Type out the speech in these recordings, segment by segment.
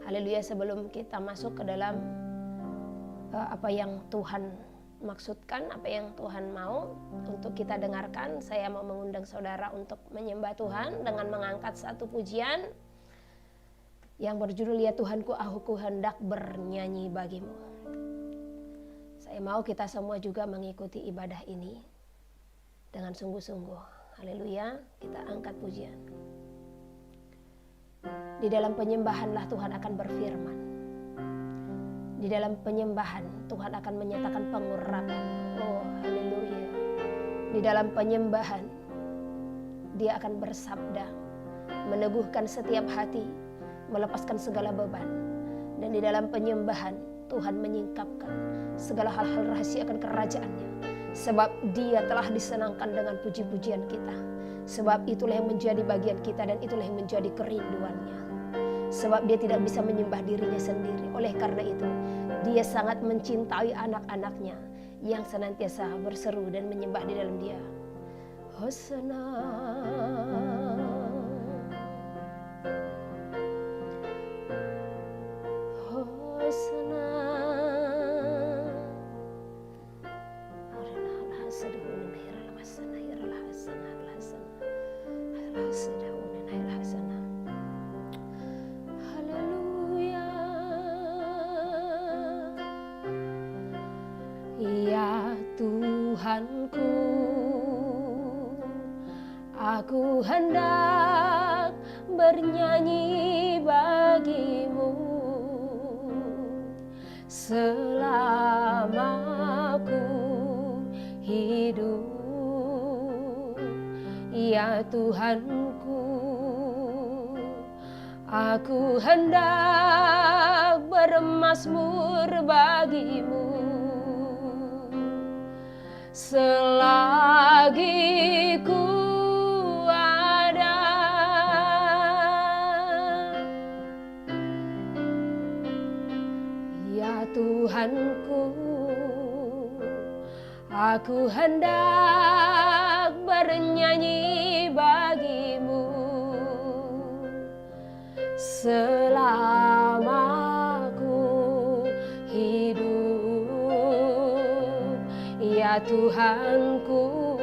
Haleluya, sebelum kita masuk ke dalam apa yang Tuhan maksudkan, apa yang Tuhan mau untuk kita dengarkan, saya mau mengundang saudara untuk menyembah Tuhan dengan mengangkat satu pujian yang berjudul Ya Tuhanku, aku hendak bernyanyi bagimu. Saya mau kita semua juga mengikuti ibadah ini dengan sungguh-sungguh. Haleluya, kita angkat pujian. Di dalam penyembahanlah Tuhan akan berfirman. Di dalam penyembahan Tuhan akan menyatakan pengurapan. Oh, haleluya. Di dalam penyembahan Dia akan bersabda, meneguhkan setiap hati, melepaskan segala beban. Dan di dalam penyembahan Tuhan menyingkapkan segala hal-hal rahasia akan kerajaan-Nya. Sebab Dia telah disenangkan dengan puji-pujian kita. Sebab itulah yang menjadi bagian kita dan itulah yang menjadi kerinduannya. Sebab Dia tidak bisa menyembah dirinya sendiri. Oleh karena itu, Dia sangat mencintai anak-anaknya yang senantiasa berseru dan menyembah di dalam Dia. Hosana, Hosana. Ya Tuhanku, aku hendak bernyanyi bagimu selama aku hidup. Ya Tuhanku, aku hendak bermazmur bagimu selagi ku ada. Ya Tuhanku, aku hendak bernyanyi bagimu selama aku hidup. Ya Tuhanku,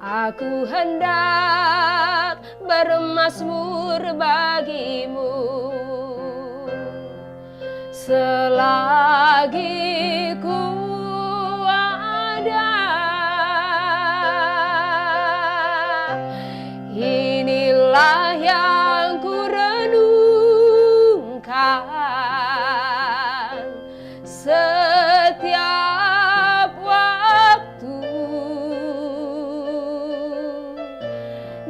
aku hendak bermazmur bagimu selagi ku ada. Inilah yang ku renungkan setiap waktu,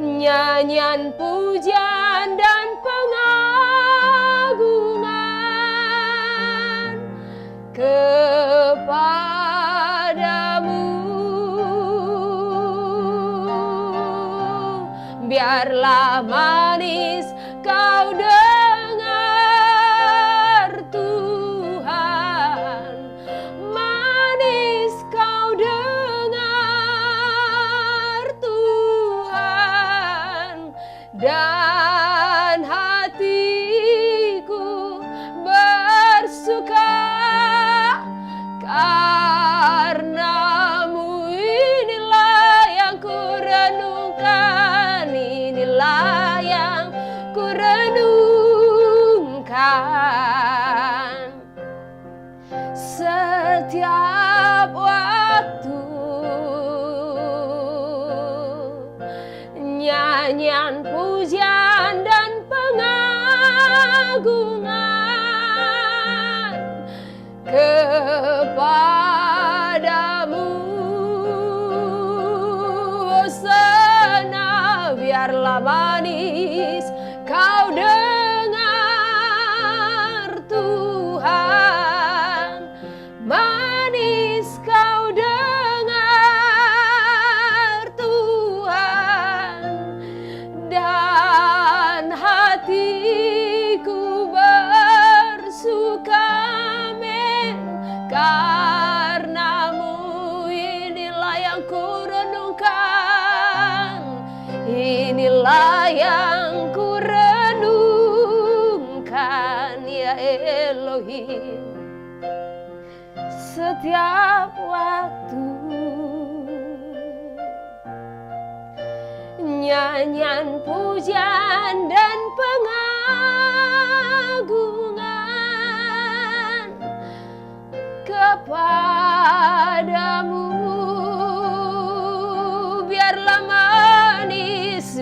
nyanyian pujian dan pengagungan kepadamu. Biarlah manis kau dengar Tuhan, manis kau dengar Tuhan, dan hatiku bersuka karenamu. Inilah yang ku renungkan, inilah yang ya Elohim. Setiap waktu nyanyian pujian dan pengagungan kepadamu.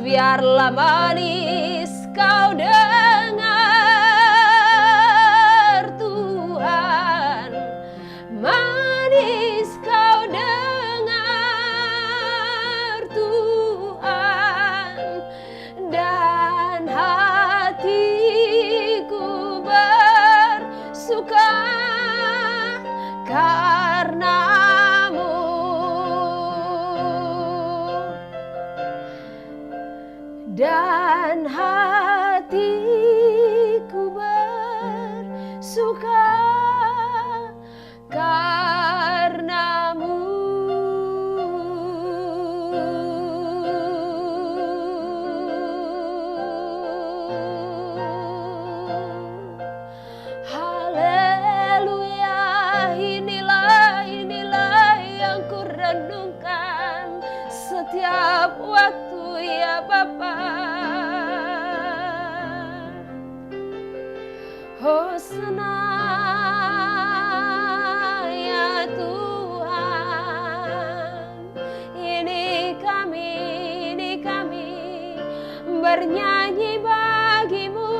Biarlah manis kau dengar Tuhan, manis kau dengar Tuhan, dan hatiku bersuka karenamu. Dan hatiku bersuka karenamu. Haleluya, inilah yang ku renungkan setiap waktu ya Bapa. Hosana ya Tuhan, ini kami bernyanyi bagimu,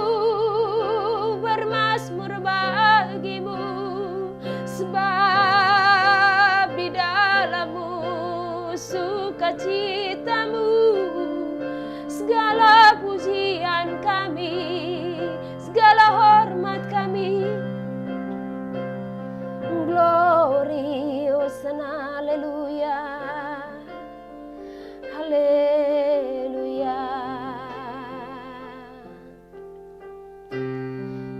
bermazmur bagimu, sebab di dalammu sukacitamu. Segala pujian kami, segala hormat kami, glory, hosana, haleluya, haleluya.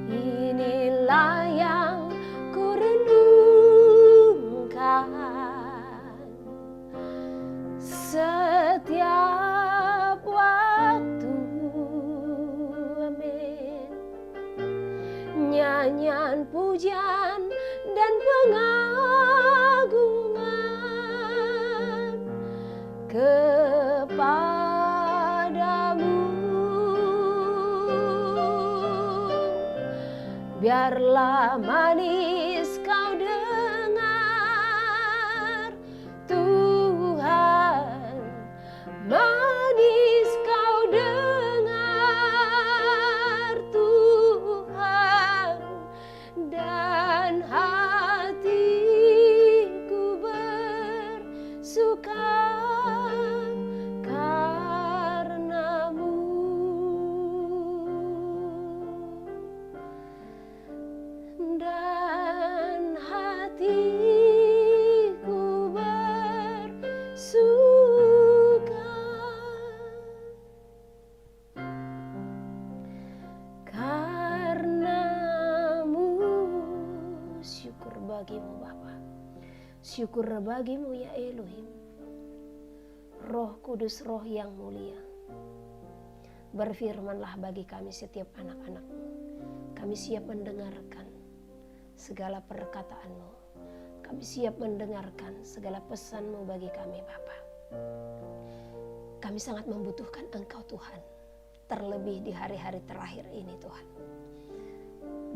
Inilah yang ku renungkan setiap waktu, amin. Nyanyian pujian dan pengagungan kepadamu. Biarlah manis kau dengar Tuhan, manis kau dengar Tuhan, dan hatiku bersuka karenamu. Dan hatiku bersuka karenamu. Syukur bagimu Bapa, syukur bagimu ya Elohim. Roh Kudus, Roh yang mulia, berfirmanlah bagi kami setiap anak-anak-Mu. Kami siap mendengarkan segala perkataan-Mu. Kami siap mendengarkan segala pesan-Mu bagi kami Bapa. Kami sangat membutuhkan Engkau Tuhan, terlebih di hari-hari terakhir ini Tuhan.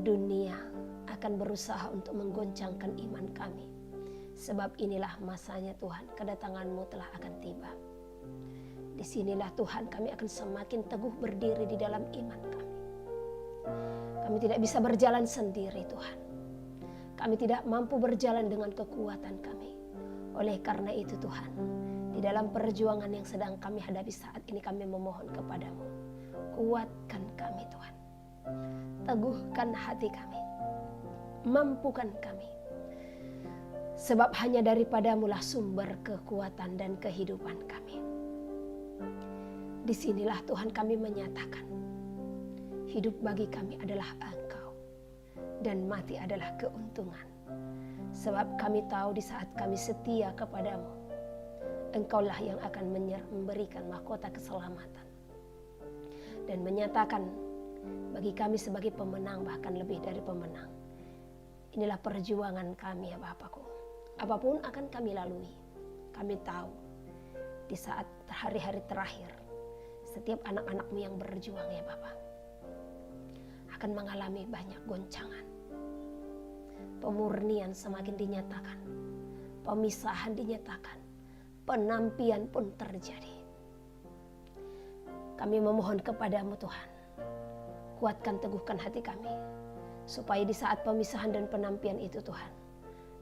Dunia akan berusaha untuk menggoncangkan iman kami. Sebab inilah masanya Tuhan, kedatangan-Mu telah akan tiba. Disinilah Tuhan kami akan semakin teguh berdiri di dalam iman kami. Kami tidak bisa berjalan sendiri Tuhan. Kami tidak mampu berjalan dengan kekuatan kami. Oleh karena itu Tuhan, di dalam perjuangan yang sedang kami hadapi saat ini kami memohon kepadamu. Kuatkan kami Tuhan. Teguhkan hati kami. Mampukan kami. Sebab hanya daripadamu-lah sumber kekuatan dan kehidupan kami. Disinilah Tuhan kami menyatakan, hidup bagi kami adalah Engkau, dan mati adalah keuntungan. Sebab kami tahu di saat kami setia kepadamu, Engkaulah yang akan memberikan mahkota keselamatan. Dan menyatakan bagi kami sebagai pemenang, bahkan lebih dari pemenang. Inilah perjuangan kami ya Bapakku. Apapun akan kami lalui, kami tahu di saat hari-hari terakhir, setiap anak-anak-Mu yang berjuang ya Bapak, akan mengalami banyak goncangan. Pemurnian semakin dinyatakan, pemisahan dinyatakan, penampian pun terjadi. Kami memohon kepadamu Tuhan, kuatkan teguhkan hati kami, supaya di saat pemisahan dan penampian itu Tuhan,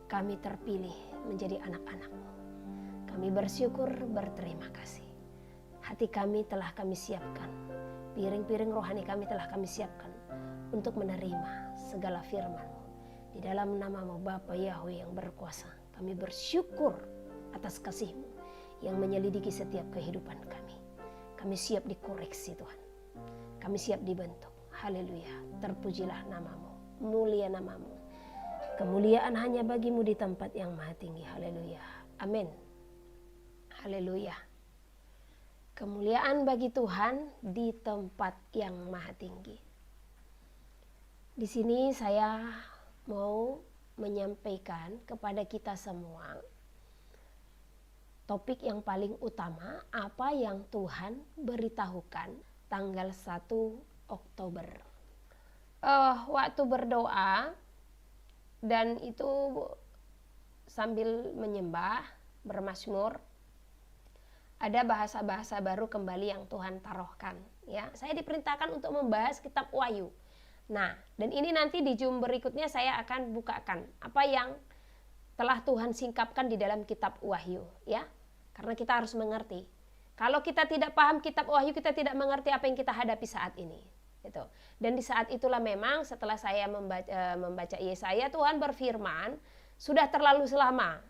kami terpilih menjadi anak-anak-Mu. Kami bersyukur, berterima kasih. Hati kami telah kami siapkan, piring-piring rohani kami telah kami siapkan untuk menerima segala firman-Mu. Di dalam nama-Mu Bapa Yahweh yang berkuasa, kami bersyukur atas kasih-Mu yang menyelidiki setiap kehidupan kami. Kami siap dikoreksi Tuhan. Kami siap dibentuk. Haleluya. Terpujilah nama-Mu, mulia nama-Mu. Kemuliaan hanya bagi-Mu di tempat yang maha tinggi. Haleluya. Amin. Haleluya. Kemuliaan bagi Tuhan di tempat yang maha tinggi. Di sini saya mau menyampaikan kepada kita semua topik yang paling utama, apa yang Tuhan beritahukan tanggal 1 Oktober. Waktu berdoa dan itu sambil menyembah, bermazmur, ada bahasa-bahasa baru kembali yang Tuhan taruhkan. Ya, saya diperintahkan untuk membahas kitab Wahyu. Nah, dan ini nanti di Zoom berikutnya saya akan bukakan apa yang telah Tuhan singkapkan di dalam kitab Wahyu, ya. Karena kita harus mengerti. Kalau kita tidak paham kitab Wahyu, kita tidak mengerti apa yang kita hadapi saat ini. Gitu. Dan di saat itulah memang setelah saya membaca Yesaya, Tuhan berfirman, sudah terlalu lama.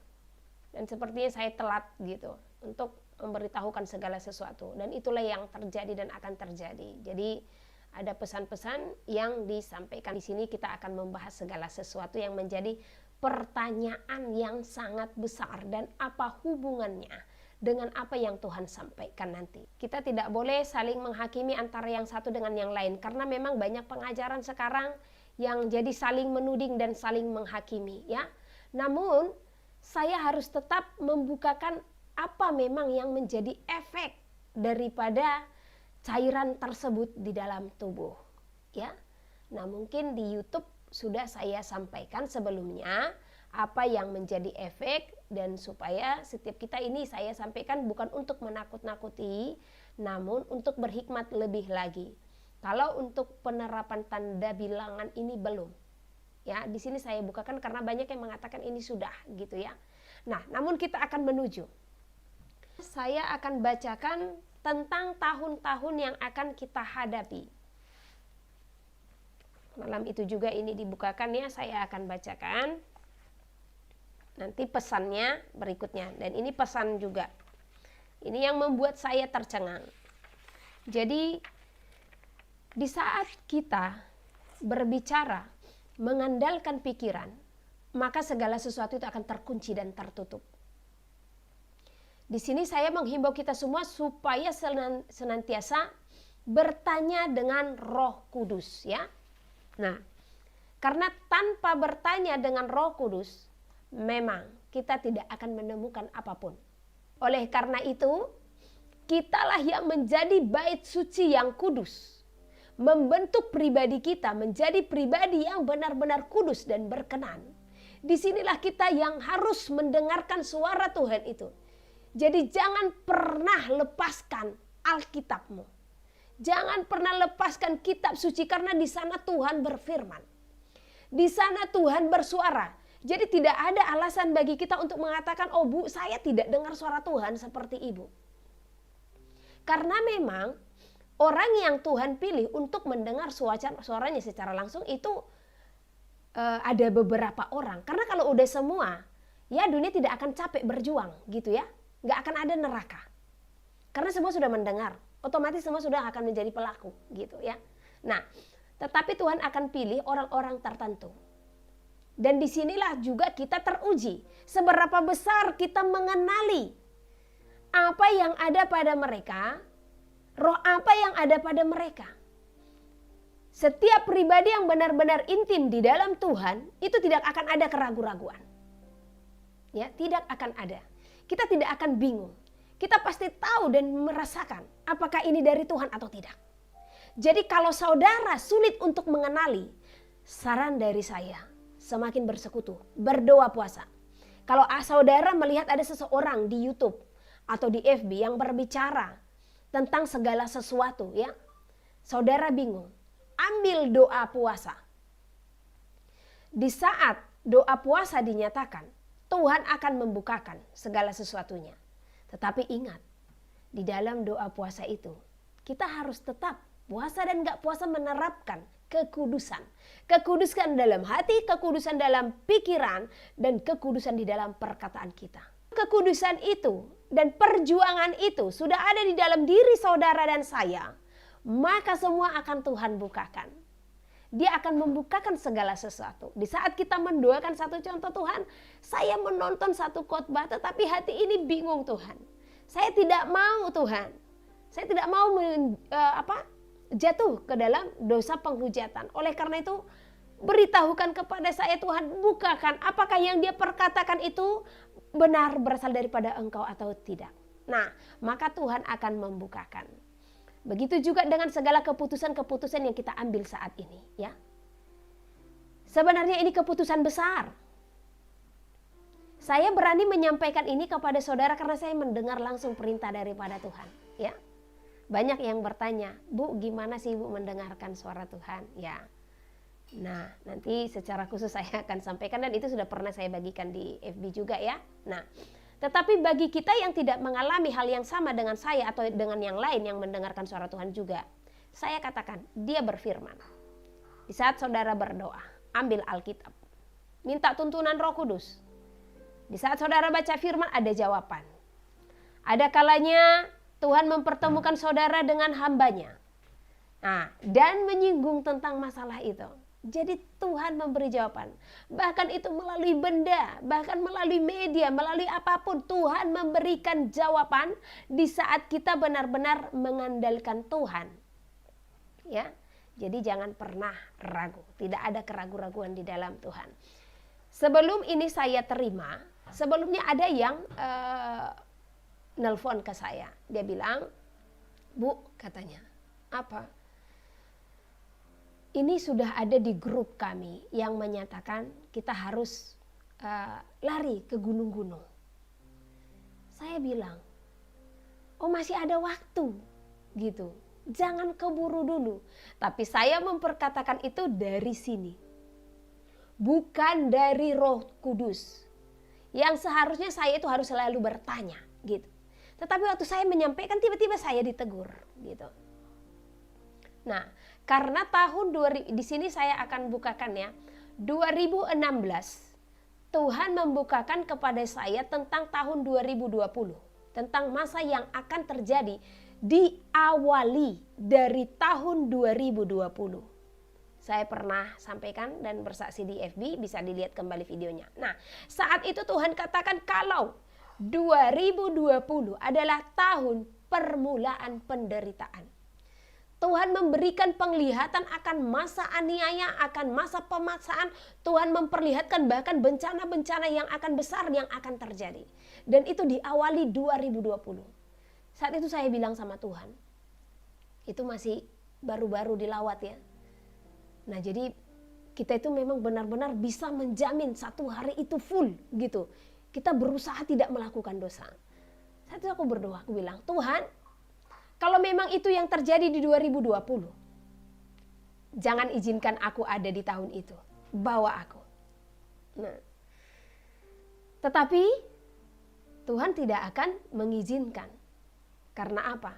Dan sepertinya saya telat gitu untuk memberitahukan segala sesuatu. Dan itulah yang terjadi dan akan terjadi. Jadi ada pesan-pesan yang disampaikan di sini. Kita akan membahas segala sesuatu yang menjadi pertanyaan yang sangat besar dan apa hubungannya dengan apa yang Tuhan sampaikan nanti. Kita tidak boleh saling menghakimi antara yang satu dengan yang lain, karena memang banyak pengajaran sekarang yang jadi saling menuding dan saling menghakimi, ya. Namun saya harus tetap membukakan apa memang yang menjadi efek daripada cairan tersebut di dalam tubuh, ya. Nah, mungkin di YouTube sudah saya sampaikan sebelumnya apa yang menjadi efek, dan supaya setiap kita ini saya sampaikan bukan untuk menakut-nakuti, namun untuk berhikmat lebih lagi. Kalau untuk penerapan tanda bilangan ini belum, ya, di sini saya bukakan karena banyak yang mengatakan ini sudah, gitu ya. Nah, namun kita akan menuju. Saya akan bacakan tentang tahun-tahun yang akan kita hadapi. Malam itu juga ini dibukakan ya, saya akan bacakan. Nanti pesannya berikutnya, dan ini pesan juga. Ini yang membuat saya tercengang. Jadi di saat kita berbicara mengandalkan pikiran, maka segala sesuatu itu akan terkunci dan tertutup. Di sini saya menghimbau kita semua supaya senantiasa bertanya dengan Roh Kudus, ya. Nah, karena tanpa bertanya dengan Roh Kudus, memang kita tidak akan menemukan apapun. Oleh karena itu, kitalah yang menjadi bait suci yang kudus, membentuk pribadi kita menjadi pribadi yang benar-benar kudus dan berkenan. Disinilah kita yang harus mendengarkan suara Tuhan itu. Jadi jangan pernah lepaskan Alkitabmu. Jangan pernah lepaskan kitab suci, karena di sana Tuhan berfirman. Di sana Tuhan bersuara. Jadi tidak ada alasan bagi kita untuk mengatakan, oh Bu, saya tidak dengar suara Tuhan seperti Ibu. Karena memang orang yang Tuhan pilih untuk mendengar suaranya secara langsung itu ada beberapa orang. Karena kalau udah semua, ya dunia tidak akan capek berjuang gitu ya. Nggak akan ada neraka. Karena semua sudah mendengar, otomatis semua sudah akan menjadi pelaku gitu ya. Nah, tetapi Tuhan akan pilih orang-orang tertentu. Dan disinilah juga kita teruji seberapa besar kita mengenali apa yang ada pada mereka, roh apa yang ada pada mereka. Setiap pribadi yang benar-benar intim di dalam Tuhan, itu tidak akan ada keraguan-raguan. Ya, tidak akan ada. Kita tidak akan bingung. Kita pasti tahu dan merasakan apakah ini dari Tuhan atau tidak. Jadi kalau saudara sulit untuk mengenali, saran dari saya, semakin bersekutu, berdoa puasa. Kalau saudara melihat ada seseorang di YouTube atau di FB yang berbicara tentang segala sesuatu, ya, saudara bingung, ambil doa puasa. Di saat doa puasa dinyatakan, Tuhan akan membukakan segala sesuatunya. Tetapi ingat, di dalam doa puasa itu, kita harus tetap puasa dan gak puasa menerapkan kekudusan. Kekudusan dalam hati, kekudusan dalam pikiran, dan kekudusan di dalam perkataan kita. Kekudusan itu dan perjuangan itu sudah ada di dalam diri saudara dan saya. Maka semua akan Tuhan bukakan. Dia akan membukakan segala sesuatu. Di saat kita mendoakan satu contoh, Tuhan, saya menonton satu khotbah tetapi hati ini bingung, Tuhan. Saya tidak mau, Tuhan. Saya tidak mau jatuh ke dalam dosa penghujatan. Oleh karena itu, beritahukan kepada saya, Tuhan, bukakan apakah yang dia perkatakan itu benar berasal daripada Engkau atau tidak. Nah, maka Tuhan akan membukakan. Begitu juga dengan segala keputusan-keputusan yang kita ambil saat ini, ya. Sebenarnya ini keputusan besar. Saya berani menyampaikan ini kepada saudara karena saya mendengar langsung perintah daripada Tuhan, ya. Banyak yang bertanya, Bu, gimana sih Bu mendengarkan suara Tuhan? Ya. Nah, nanti secara khusus saya akan sampaikan dan itu sudah pernah saya bagikan di FB juga, ya. Nah, tetapi bagi kita yang tidak mengalami hal yang sama dengan saya atau dengan yang lain yang mendengarkan suara Tuhan juga, saya katakan dia berfirman. Di saat saudara berdoa, ambil Alkitab, minta tuntunan Roh Kudus. Di saat saudara baca firman ada jawaban. Ada kalanya Tuhan mempertemukan saudara dengan hambanya. Nah, dan menyinggung tentang masalah itu. Jadi Tuhan memberi jawaban. Bahkan itu melalui benda, bahkan melalui media, melalui apapun. Tuhan memberikan jawaban di saat kita benar-benar mengandalkan Tuhan. Ya, jadi jangan pernah ragu. Tidak ada keraguan-raguan di dalam Tuhan. Sebelum ini saya terima, sebelumnya ada yang nelpon ke saya. Dia bilang, Bu, katanya, apa? Ini sudah ada di grup kami yang menyatakan kita harus lari ke gunung-gunung. Saya bilang, oh masih ada waktu, gitu. Jangan keburu dulu. Tapi saya memperkatakan itu dari sini, bukan dari Roh Kudus. Yang seharusnya saya itu harus selalu bertanya, gitu. Tetapi waktu saya menyampaikan tiba-tiba saya ditegur, gitu. Nah, karena di sini saya akan bukakan ya, 2016 Tuhan membukakan kepada saya tentang tahun 2020, tentang masa yang akan terjadi diawali dari tahun 2020. Saya pernah sampaikan dan bersaksi di FB, bisa dilihat kembali videonya. Nah, saat itu Tuhan katakan kalau 2020 adalah tahun permulaan penderitaan. Tuhan memberikan penglihatan akan masa aniaya, akan masa pemaksaan. Tuhan memperlihatkan bahkan bencana-bencana yang akan besar yang akan terjadi. Dan itu diawali 2020. Saat itu saya bilang sama Tuhan, itu masih baru-baru dilawat ya. Nah jadi kita itu memang benar-benar bisa menjamin satu hari itu full gitu. Kita berusaha tidak melakukan dosa. Saat itu aku berdoa, aku bilang, Tuhan, kalau memang itu yang terjadi di 2020, jangan izinkan aku ada di tahun itu. Bawa aku. Nah, tetapi Tuhan tidak akan mengizinkan. Karena apa?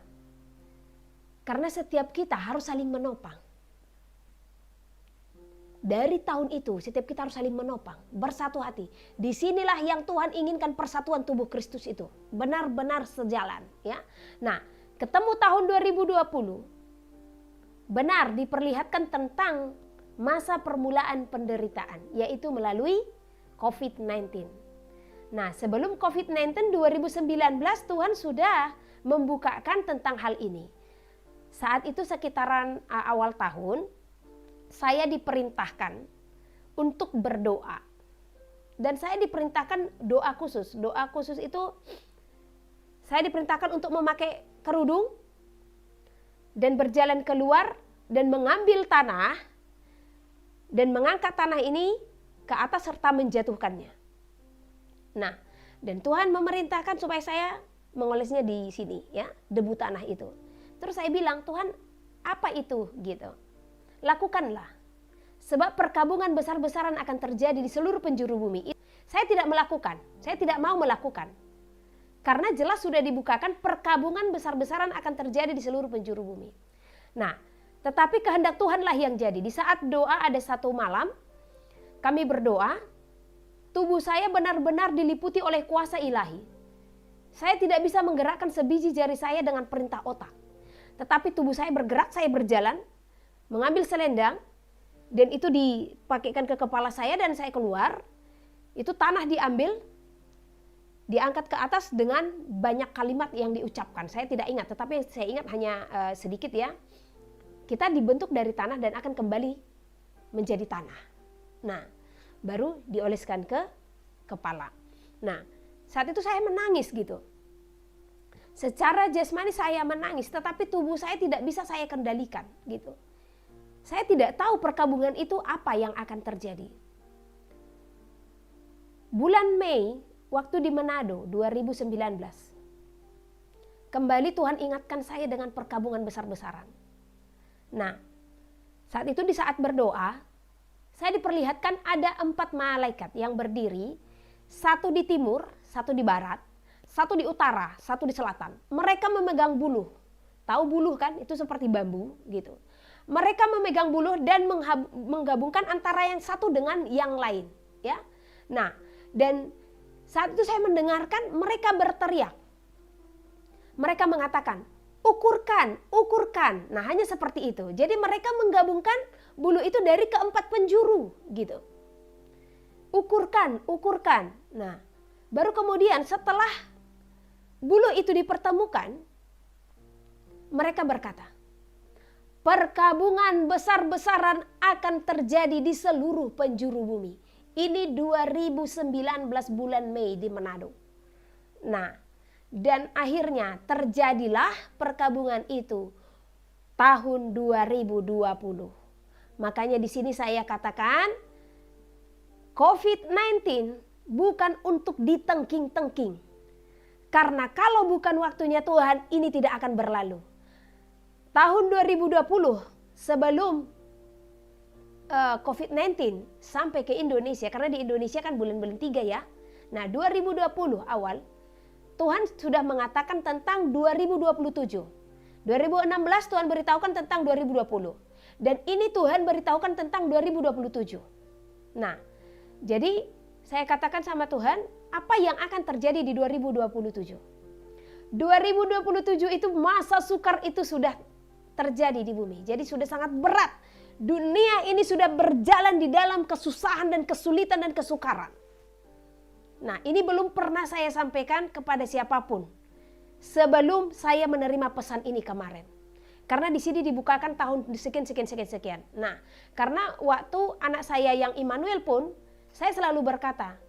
Karena setiap kita harus saling menopang. Dari tahun itu, setiap kita harus saling menopang, bersatu hati. Disinilah yang Tuhan inginkan persatuan tubuh Kristus itu. Benar-benar sejalan. Ya. Nah, ketemu tahun 2020, benar diperlihatkan tentang masa permulaan penderitaan, yaitu melalui COVID-19. Nah, sebelum COVID-19 2019 Tuhan sudah membukakan tentang hal ini. Saat itu sekitaran awal tahun, saya diperintahkan untuk berdoa. Dan saya diperintahkan doa khusus. Doa khusus itu saya diperintahkan untuk memakai kerudung dan berjalan keluar dan mengambil tanah dan mengangkat tanah ini ke atas serta menjatuhkannya. Nah, dan Tuhan memerintahkan supaya saya mengolesnya di sini, ya, debu tanah itu. Terus saya bilang, Tuhan, apa itu? Gitu. Lakukanlah. Sebab perkabungan besar-besaran akan terjadi di seluruh penjuru bumi. Saya tidak melakukan, saya tidak mau melakukan. Karena jelas sudah dibukakan perkabungan besar-besaran akan terjadi di seluruh penjuru bumi. Nah, tetapi kehendak Tuhanlah yang jadi. Di saat doa ada satu malam, kami berdoa, tubuh saya benar-benar diliputi oleh kuasa ilahi. Saya tidak bisa menggerakkan sebiji jari saya dengan perintah otak. Tetapi tubuh saya bergerak, saya berjalan, mengambil selendang, dan itu dipakaikan ke kepala saya dan saya keluar. Itu tanah diambil, diangkat ke atas dengan banyak kalimat yang diucapkan. Saya tidak ingat, tetapi saya ingat hanya sedikit ya. Kita dibentuk dari tanah dan akan kembali menjadi tanah. Nah, baru dioleskan ke kepala. Nah, saat itu saya menangis gitu. Secara jasmani saya menangis, tetapi tubuh saya tidak bisa saya kendalikan gitu. Saya tidak tahu perkabungan itu apa yang akan terjadi. Bulan Mei, waktu di Manado 2019, kembali Tuhan ingatkan saya dengan perkabungan besar-besaran. Nah, saat itu di saat berdoa, saya diperlihatkan ada 4 malaikat yang berdiri, satu di timur, satu di barat, satu di utara, satu di selatan. Mereka memegang buluh. Tahu buluh kan? Itu seperti bambu gitu. Mereka memegang buluh dan menggabungkan antara yang satu dengan yang lain, ya. Nah, dan saat itu saya mendengarkan mereka berteriak. Mereka mengatakan, ukurkan, ukurkan. Nah, hanya seperti itu. Jadi mereka menggabungkan buluh itu dari keempat penjuru gitu. Ukurkan, ukurkan. Nah, baru kemudian setelah buluh itu dipertemukan, mereka berkata, perkabungan besar-besaran akan terjadi di seluruh penjuru bumi. Ini 2019 bulan Mei di Manado. Nah, dan akhirnya terjadilah perkabungan itu tahun 2020. Makanya di sini saya katakan COVID-19 bukan untuk ditengking-tengking. Karena kalau bukan waktunya Tuhan, ini tidak akan berlalu. Tahun 2020 sebelum COVID-19 sampai ke Indonesia, karena di Indonesia kan bulan-bulan 3 ya. Nah 2020 awal Tuhan sudah mengatakan tentang 2027. 2016 Tuhan beritahukan tentang 2020. Dan ini Tuhan beritahukan tentang 2027. Nah, jadi saya katakan sama Tuhan, apa yang akan terjadi di 2027? 2027 itu masa sukar itu sudah terjadi di bumi. Jadi sudah sangat berat. Dunia ini sudah berjalan di dalam kesusahan dan kesulitan dan kesukaran. Nah, ini belum pernah saya sampaikan kepada siapapun sebelum saya menerima pesan ini kemarin. Karena di sini dibukakan tahun sekian. Nah, karena waktu anak saya yang Immanuel pun, saya selalu berkata,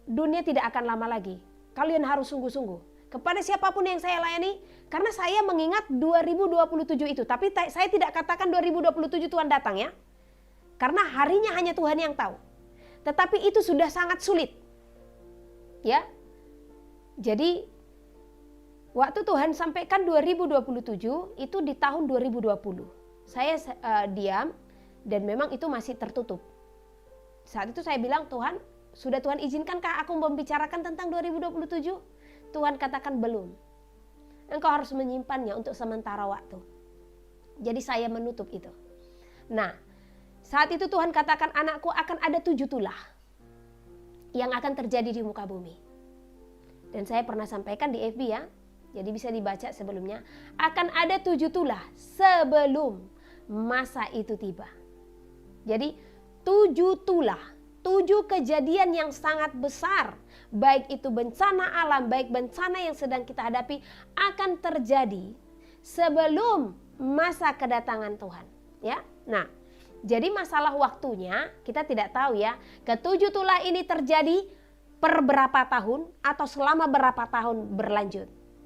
dunia tidak akan lama lagi. Kalian harus sungguh-sungguh. Kepada siapapun yang saya layani, karena saya mengingat 2027 itu. Tapi saya tidak katakan 2027 Tuhan datang ya. Karena harinya hanya Tuhan yang tahu. Tetapi itu sudah sangat sulit. Ya. Jadi waktu Tuhan sampaikan 2027 itu di tahun 2020. Saya diam dan memang itu masih tertutup. Saat itu saya bilang, Tuhan, sudah Tuhan izinkankah aku membicarakan tentang 2027? Tuhan katakan belum. Engkau harus menyimpannya untuk sementara waktu. Jadi saya menutup itu. Nah, saat itu Tuhan katakan, anakku, akan ada 7 tulah yang akan terjadi di muka bumi. Dan saya pernah sampaikan di FB ya. Jadi bisa dibaca sebelumnya. Akan ada 7 tulah sebelum masa itu tiba. Jadi 7 tulah. 7 kejadian yang sangat besar, baik itu bencana alam, baik bencana yang sedang kita hadapi, akan terjadi sebelum masa kedatangan Tuhan. Ya, nah, Jadi masalah waktunya kita tidak tahu ya. Ketujuh tulah ini terjadi per berapa tahun atau selama berapa tahun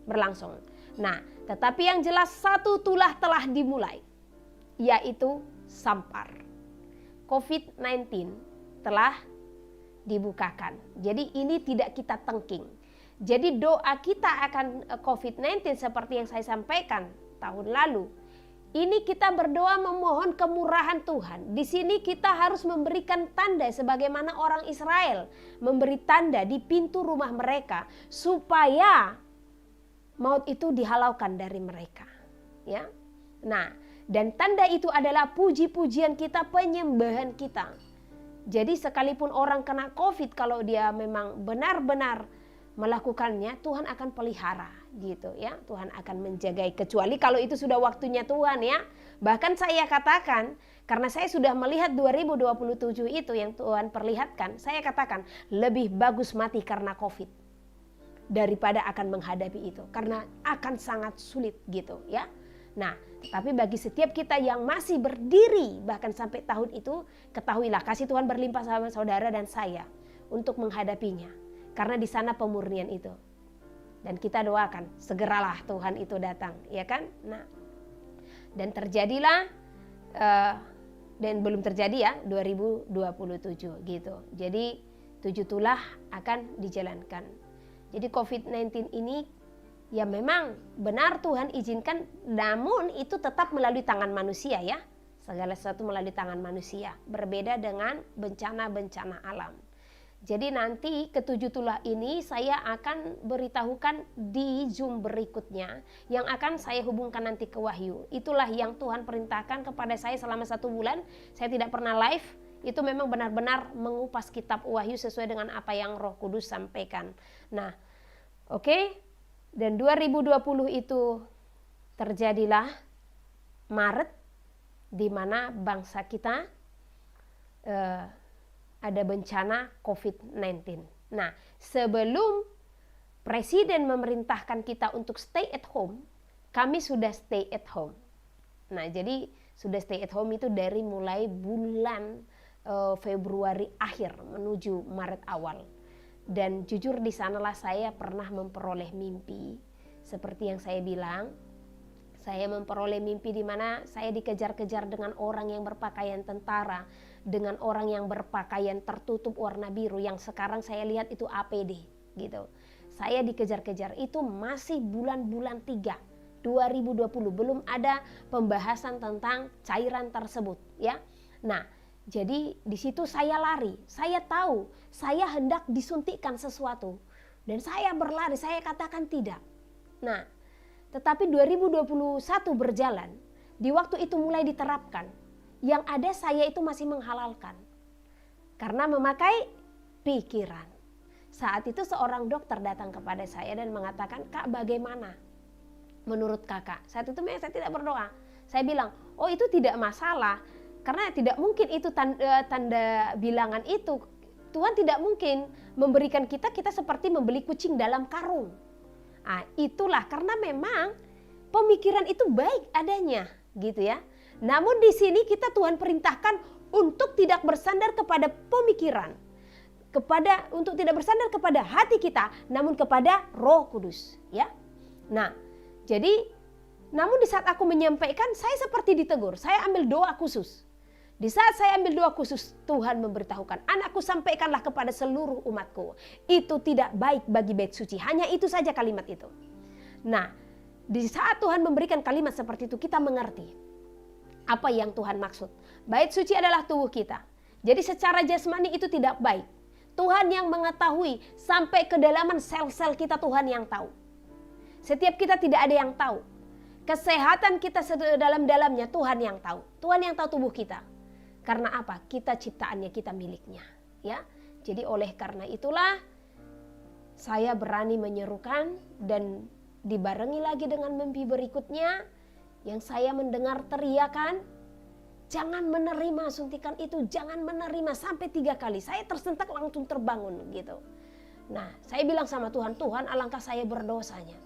berlangsung. Nah, tetapi yang jelas satu tulah telah dimulai, yaitu Sampar. COVID-19 telah dibukakan. Jadi ini tidak kita tengking. Jadi doa kita akan COVID-19 seperti yang saya sampaikan tahun lalu. Ini kita berdoa memohon kemurahan Tuhan. Di sini kita harus memberikan tanda sebagaimana orang Israel memberi tanda di pintu rumah mereka supaya maut itu dihalaukan dari mereka. Ya. Nah, dan tanda itu adalah puji-pujian kita, penyembahan kita. Jadi sekalipun orang kena COVID, kalau dia memang benar-benar melakukannya, Tuhan akan pelihara gitu ya. Tuhan akan menjagai, kecuali kalau itu sudah waktunya Tuhan ya. Bahkan saya katakan, karena saya sudah melihat 2027 itu yang Tuhan perlihatkan, saya katakan lebih bagus mati karena COVID daripada akan menghadapi itu, karena akan sangat sulit gitu ya. Nah, tapi bagi setiap kita yang masih berdiri bahkan sampai tahun itu, ketahuilah kasih Tuhan berlimpah sama saudara dan saya untuk menghadapinya. Karena di sana pemurnian itu. Dan kita doakan segeralah Tuhan itu datang, ya kan? Nah, dan terjadilah dan belum terjadi ya 2027 gitu. Jadi 7 tulah akan dijalankan. Jadi COVID-19 ini ya memang benar Tuhan izinkan, namun itu tetap melalui tangan manusia ya. Segala sesuatu melalui tangan manusia. Berbeda dengan bencana-bencana alam. Jadi nanti ketujuh tulah ini saya akan beritahukan di Zoom berikutnya yang akan saya hubungkan nanti ke Wahyu. Itulah yang Tuhan perintahkan kepada saya selama 1 bulan. Saya tidak pernah live. Itu memang benar-benar mengupas kitab Wahyu sesuai dengan apa yang Roh Kudus sampaikan. Nah, oke. Dan 2020 itu terjadilah Maret, di mana bangsa kita ada bencana COVID-19. Nah, sebelum Presiden memerintahkan kita untuk stay at home, kami sudah stay at home. Nah, jadi sudah stay at home itu dari mulai bulan Februari akhir menuju Maret awal. Dan jujur di sanalah saya pernah memperoleh mimpi. Seperti yang saya bilang, saya memperoleh mimpi di mana saya dikejar-kejar dengan orang yang berpakaian tentara, dengan orang yang berpakaian tertutup warna biru yang sekarang saya lihat itu APD gitu. Saya dikejar-kejar, itu masih bulan-bulan 3 2020, belum ada pembahasan tentang cairan tersebut ya. Nah, jadi di situ saya lari, saya tahu saya hendak disuntikkan sesuatu dan saya berlari, saya katakan tidak. Nah, tetapi 2021 berjalan, di waktu itu mulai diterapkan. Yang ada saya itu masih menghalalkan. Karena memakai pikiran. Saat itu seorang dokter datang kepada saya dan mengatakan, "Kak, bagaimana menurut kakak?" Saat itu saya tidak berdoa. Saya bilang, "Oh, itu tidak masalah. Karena tidak mungkin itu tanda bilangan itu. Tuhan tidak mungkin memberikan kita seperti membeli kucing dalam karung." Nah, itulah karena memang pemikiran itu baik adanya, gitu ya. Namun di sini kita Tuhan perintahkan untuk tidak bersandar kepada pemikiran, untuk tidak bersandar kepada hati kita, namun kepada Roh Kudus, ya. Nah, jadi namun di saat aku menyampaikan, saya seperti ditegur. Saya ambil doa khusus. Di saat saya ambil doa khusus, Tuhan memberitahukan, "Anakku, sampaikanlah kepada seluruh umatku. Itu tidak baik bagi bait suci." Hanya itu saja kalimat itu. Nah, di saat Tuhan memberikan kalimat seperti itu, kita mengerti apa yang Tuhan maksud. Bait suci adalah tubuh kita. Jadi secara jasmani itu tidak baik. Tuhan yang mengetahui sampai kedalaman sel-sel kita, Tuhan yang tahu. Setiap kita tidak ada yang tahu. Kesehatan kita sedalam-dalamnya Tuhan yang tahu. Tuhan yang tahu tubuh kita. Karena apa? Kita ciptaannya, kita miliknya. Ya. Jadi oleh karena itulah saya berani menyerukan dan dibarengi lagi dengan mimpi berikutnya yang saya mendengar teriakan, "Jangan menerima suntikan itu, jangan menerima," sampai 3 kali. Saya tersentak langsung terbangun gitu. Nah, saya bilang sama Tuhan, "Tuhan, alangkah saya berdosanya.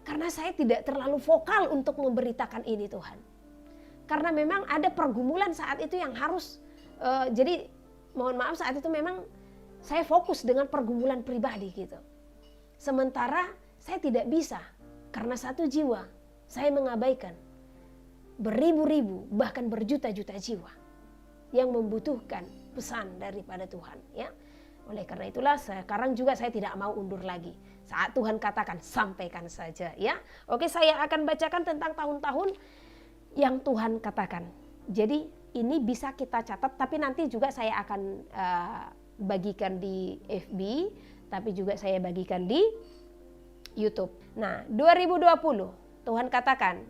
Karena saya tidak terlalu vokal untuk memberitakan ini Tuhan. Karena memang ada pergumulan saat itu yang harus, jadi mohon maaf saat itu memang saya fokus dengan pergumulan pribadi gitu. Sementara saya tidak bisa karena satu jiwa saya mengabaikan beribu-ribu bahkan berjuta-juta jiwa yang membutuhkan pesan daripada Tuhan ya. Oleh karena itulah sekarang juga saya tidak mau undur lagi. Saat Tuhan katakan sampaikan saja ya. Oke, saya akan bacakan tentang tahun-tahun yang Tuhan katakan. Jadi ini bisa kita catat, tapi nanti juga saya akan bagikan di FB, tapi juga saya bagikan di YouTube. Nah, 2020 Tuhan katakan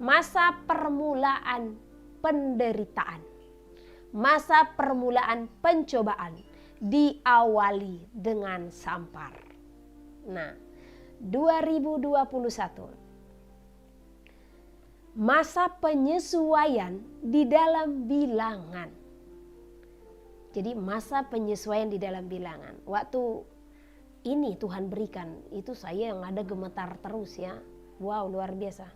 masa permulaan penderitaan, masa permulaan pencobaan diawali dengan sampar. Nah, 2021 masa penyesuaian di dalam bilangan. Jadi masa penyesuaian di dalam bilangan. Waktu ini Tuhan berikan, itu saya yang ada gemetar terus ya. Wow, luar biasa.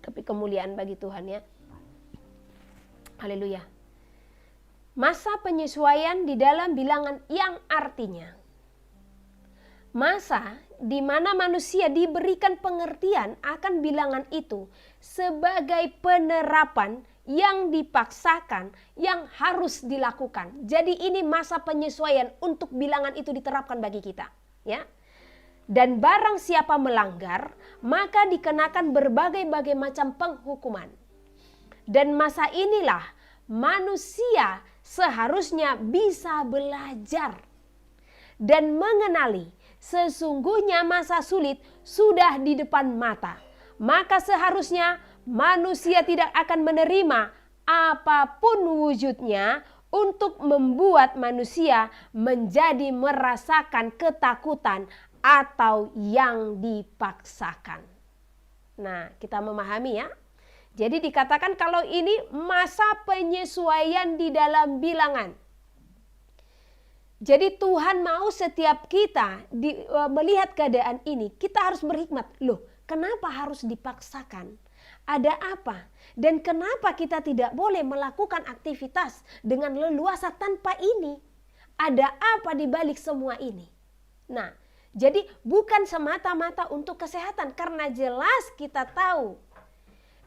Tapi kemuliaan bagi Tuhan ya. Haleluya. Masa penyesuaian di dalam bilangan yang artinya masa di mana manusia diberikan pengertian akan bilangan itu sebagai penerapan yang dipaksakan, yang harus dilakukan. Jadi ini masa penyesuaian untuk bilangan itu diterapkan bagi kita, ya. Dan barang siapa melanggar, maka dikenakan berbagai-bagai macam penghukuman. Dan masa inilah manusia seharusnya bisa belajar dan mengenali sesungguhnya masa sulit sudah di depan mata. Maka seharusnya manusia tidak akan menerima apapun wujudnya untuk membuat manusia menjadi merasakan ketakutan atau yang dipaksakan. Nah, kita memahami ya. Jadi dikatakan kalau ini masa penyesuaian di dalam bilangan. Jadi Tuhan mau setiap kita melihat keadaan ini, kita harus berhikmat. Loh, kenapa harus dipaksakan? Ada apa? Dan kenapa kita tidak boleh melakukan aktivitas dengan leluasa tanpa ini? Ada apa di balik semua ini? Nah, jadi bukan semata-mata untuk kesehatan, karena jelas kita tahu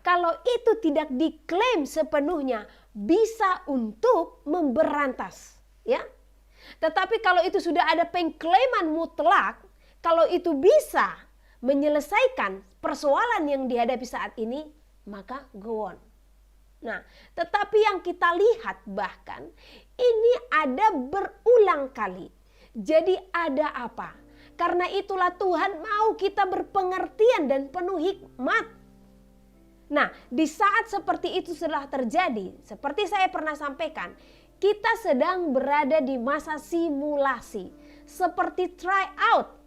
kalau itu tidak diklaim sepenuhnya bisa untuk memberantas, ya. Tetapi kalau itu sudah ada pengklaiman mutlak, kalau itu bisa menyelesaikan persoalan yang dihadapi saat ini, maka go on. Nah, tetapi yang kita lihat bahkan ini ada berulang kali. Jadi ada apa? Karena itulah Tuhan mau kita berpengertian dan penuh hikmat. Nah, di saat seperti itu setelah terjadi, seperti saya pernah sampaikan, kita sedang berada di masa simulasi, seperti try out.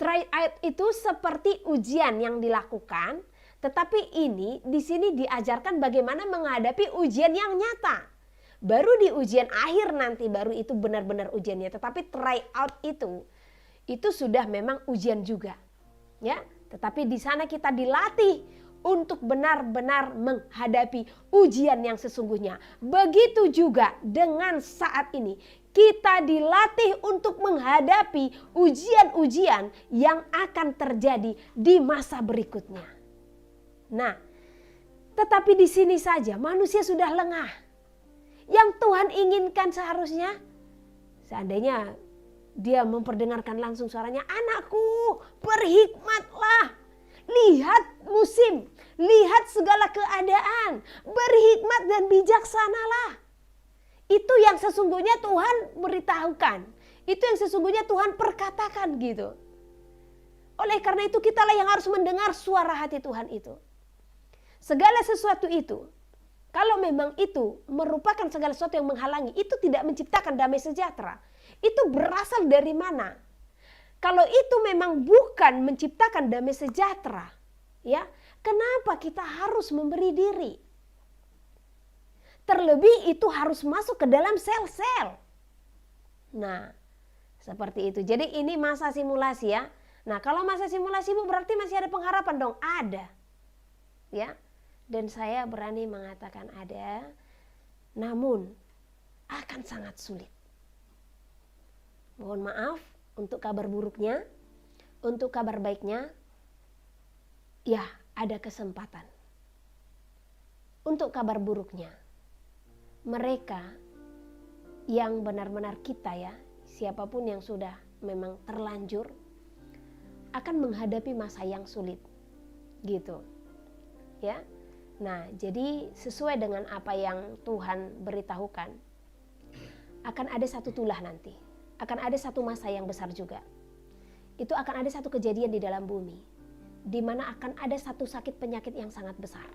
Try out itu seperti ujian yang dilakukan, tetapi ini di sini diajarkan bagaimana menghadapi ujian yang nyata. Baru di ujian akhir nanti baru itu benar-benar ujiannya, tetapi try out itu sudah memang ujian juga. Ya, tetapi di sana kita dilatih untuk benar-benar menghadapi ujian yang sesungguhnya. Begitu juga dengan saat ini. Kita dilatih untuk menghadapi ujian-ujian yang akan terjadi di masa berikutnya. Nah, tetapi di sini saja manusia sudah lengah. Yang Tuhan inginkan seharusnya, seandainya dia memperdengarkan langsung suaranya, anakku berhikmatlah. Lihat musim, lihat segala keadaan, berhikmat dan bijaksanalah. Itu yang sesungguhnya Tuhan beritahukan. Itu yang sesungguhnya Tuhan perkatakan gitu. Oleh karena itu kitalah yang harus mendengar suara hati Tuhan itu. Segala sesuatu itu, kalau memang itu merupakan segala sesuatu yang menghalangi, itu tidak menciptakan damai sejahtera. Itu berasal dari mana? Kalau itu memang bukan menciptakan damai sejahtera, ya, kenapa kita harus memberi diri? Terlebih itu harus masuk ke dalam sel-sel. Nah, seperti itu. Jadi ini masa simulasi ya. Nah, kalau masa simulasi Bu berarti masih ada pengharapan dong? Ada. Ya. dan saya berani mengatakan ada, namun akan sangat sulit. Mohon maaf untuk kabar buruknya, untuk kabar baiknya, ya ada kesempatan. Untuk kabar buruknya, mereka yang benar-benar kita ya, siapapun yang sudah memang terlanjur, akan menghadapi masa yang sulit. Gitu. Ya. Nah, jadi sesuai dengan apa yang Tuhan beritahukan, akan ada satu tulah nanti. Akan ada satu masa yang besar juga. Itu akan ada satu kejadian di dalam bumi, di mana akan ada satu sakit penyakit yang sangat besar.